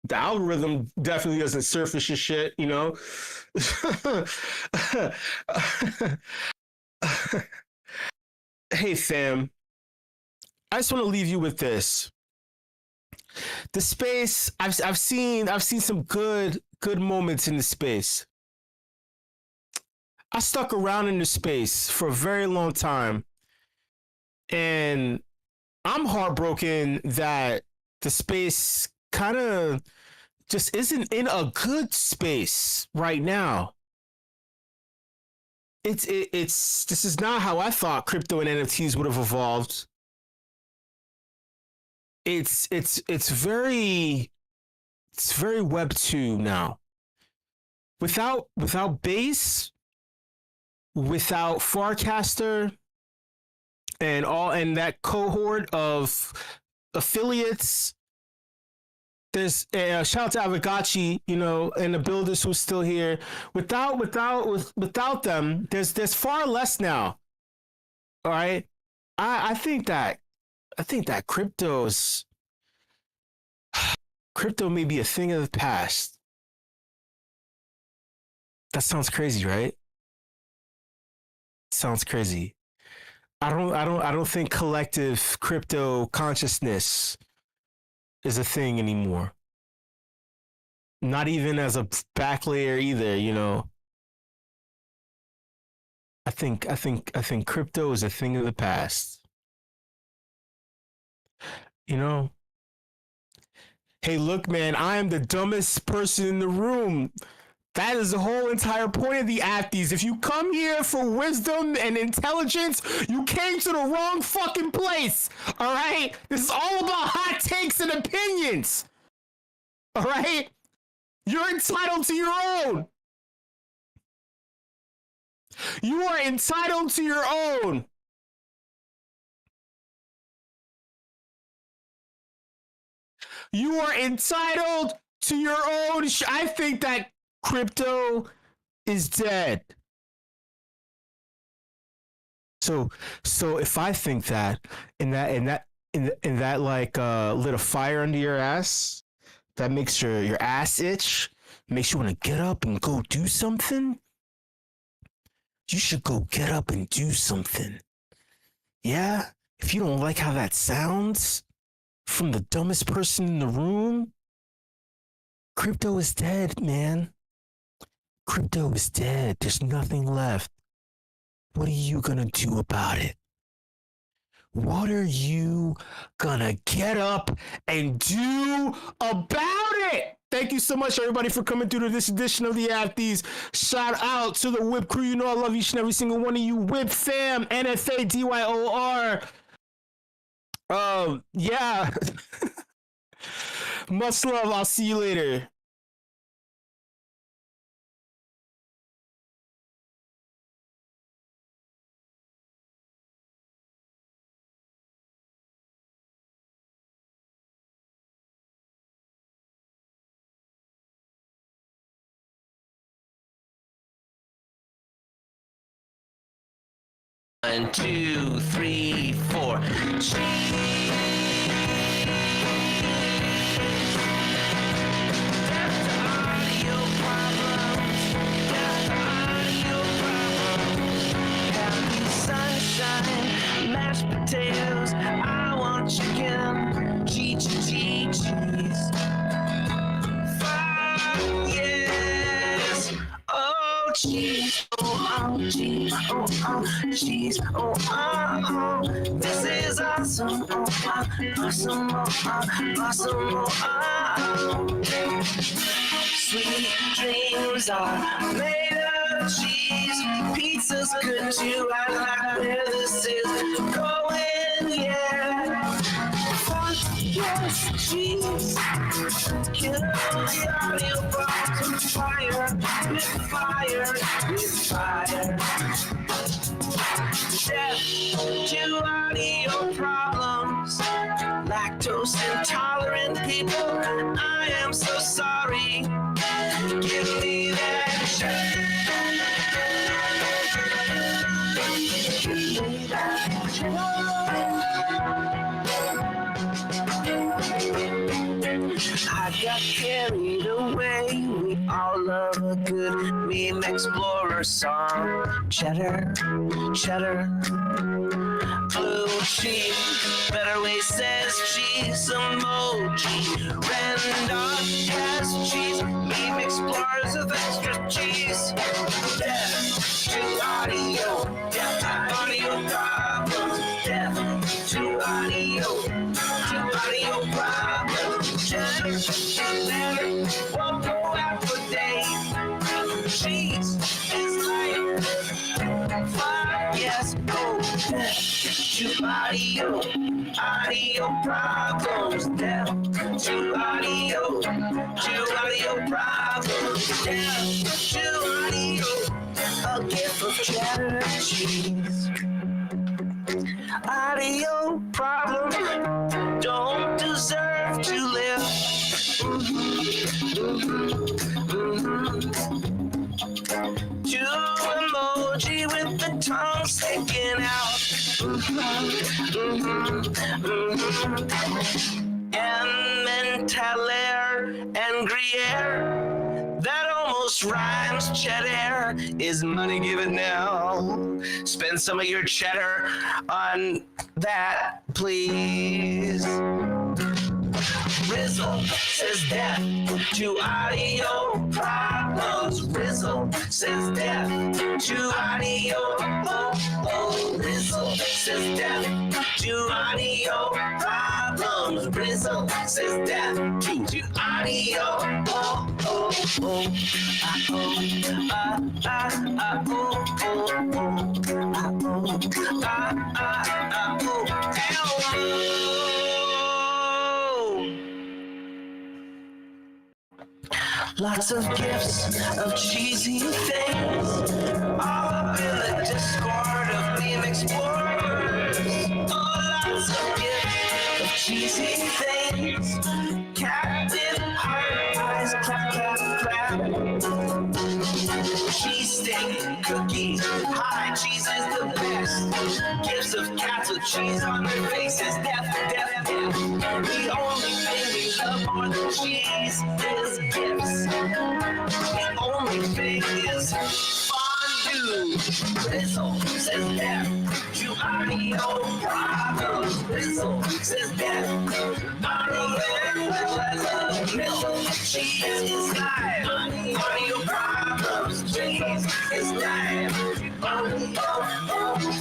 the algorithm definitely doesn't surface your shit, Hey, fam. I just want to leave you with this. The space, I've seen some good moments in the space. I stuck around in the space for a very long time, and I'm heartbroken that the space kind of just isn't in a good space right now. This is not how I thought crypto and NFTs would have evolved. It's very Web 2 now. Without Base, without Farcaster, and that cohort of affiliates. There's shout out to Avagachi, and the builders who's still here. Without them, there's far less now. All right, I think that crypto may be a thing of the past. That sounds crazy, right? Sounds crazy. I don't think collective crypto consciousness is a thing anymore. Not even as a back layer either, I think crypto is a thing of the past. Hey, look, man, I am the dumbest person in the room. That is the whole entire point of the Apties. If you come here for wisdom and intelligence, you came to the wrong fucking place. All right? This is all about hot takes and opinions. All right? You're entitled to your own. You are entitled to your own. You are entitled to your own. I think that crypto is dead. So if I think that, and that like lit a fire under your ass, that makes your ass itch, makes you want to get up and go do something, you should go get up and do something. Yeah? If you don't like how that sounds from the dumbest person in the room, crypto is dead, man. Crypto is dead. There's nothing left. What are you gonna do about it? What are you gonna get up and do about it? Thank you so much, everybody, for coming through to this edition of the Apties. Shout out to the WIP crew. I love each and every single one of you. WIP fam, NFADYOR. Yeah. Much love. I'll see you later. 1, 2, 3, 4. Sunshine, mashed potatoes, I want chicken, cheese. Fuck yes, oh cheese, oh cheese, cheese, this is awesome, awesome, Sweet dreams are made of cheese. Pizza's good too. I like where this is going. Yeah. Fuck yes, cheese. Kill the audio box with fire, with fire. Death to audio problems. Lactose intolerant people. I am so sorry. Give me that shit. Give me that shit. I got carried away. We all love a good meme explorer song. Cheddar, blue cheese. Better Way says cheese emoji. Randolph has cheese. Meme explorers with extra cheese. Death to audio. Death to audio problems. Death to audio. To audio problems. Cheddar won't go out for days. Cheese is life. Fuck yes, go to audio problems, down to audio problems, down to audio, a gift of cheddar cheese. Audio problems don't deserve to live. To emoji with the tongue sticking out. And Mentaler and Gruyere, that almost rhymes. Cheddar is money given now. Spend some of your cheddar on that, please. Rizzle says death to audio problems. Rizzle says death to audio. Rizzle says death to audio problems. Rizzle says death to audio. Lots of gifts of cheesy things, all up in the Discord of Meme Explorers. Oh, lots of gifts of cheesy things. Captain Heart Eyes, clap, clap, clap. Cheese steak, cookies, hi, cheese is the best. Gifts of cats with cheese on their faces, death. The only thing we love more than cheese is gifts. The only thing is fondue. Rizzle says death to audio problems. Rizzle says death. I love milk. Cheese is live. Audio problems. Cheese is live.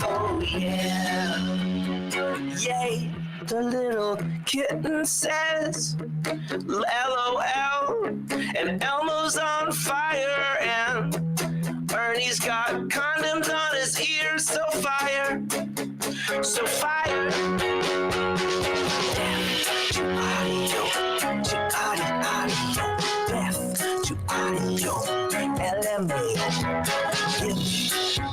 Oh yeah. Yay. The little kitten says LOL, and Elmo's on fire, and Ernie's got condoms on his ears, so fire. Death to audio, death to audio, LMA. Give me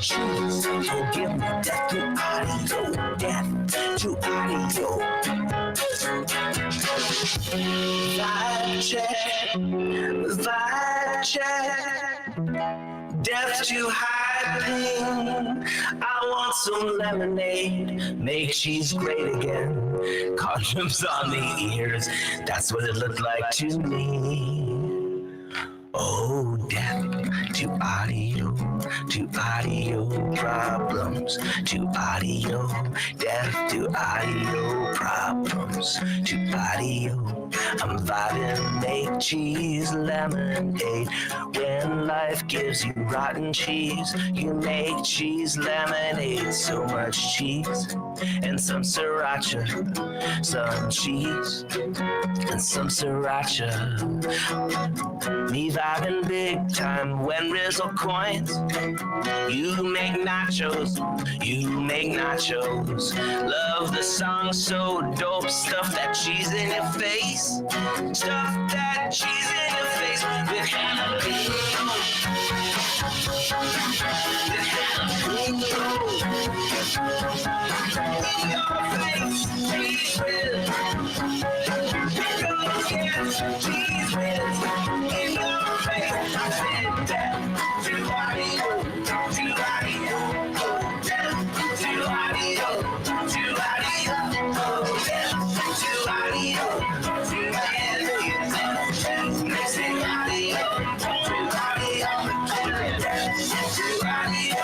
cheese, oh give me death to audio, death to audio. Vibe check, death to high pain. I want blossom lemonade, make cheese great again. Condoms on the ears, that's what it looked like to me. Oh, death to audio problems, to audio, death to audio problems, to audio. I'm vibing, make cheese lemonade. When life gives you rotten cheese, you make cheese lemonade. So much cheese and some sriracha, some cheese and some sriracha. Me vibing big time when Rizzle coins. You make nachos, Love the song so dope, stuff that cheese in your face. Stuff that cheese in your face with jalapeno. With jalapeno. In your face, cheese whiz. Cheese whiz. In your face, I said death to audio, to audio, death to audio, to audio, death to audio, to audio, mixing audio, to audio, death to audio,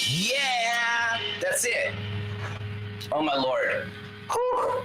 yeah, that's it. Oh my lord. Whew.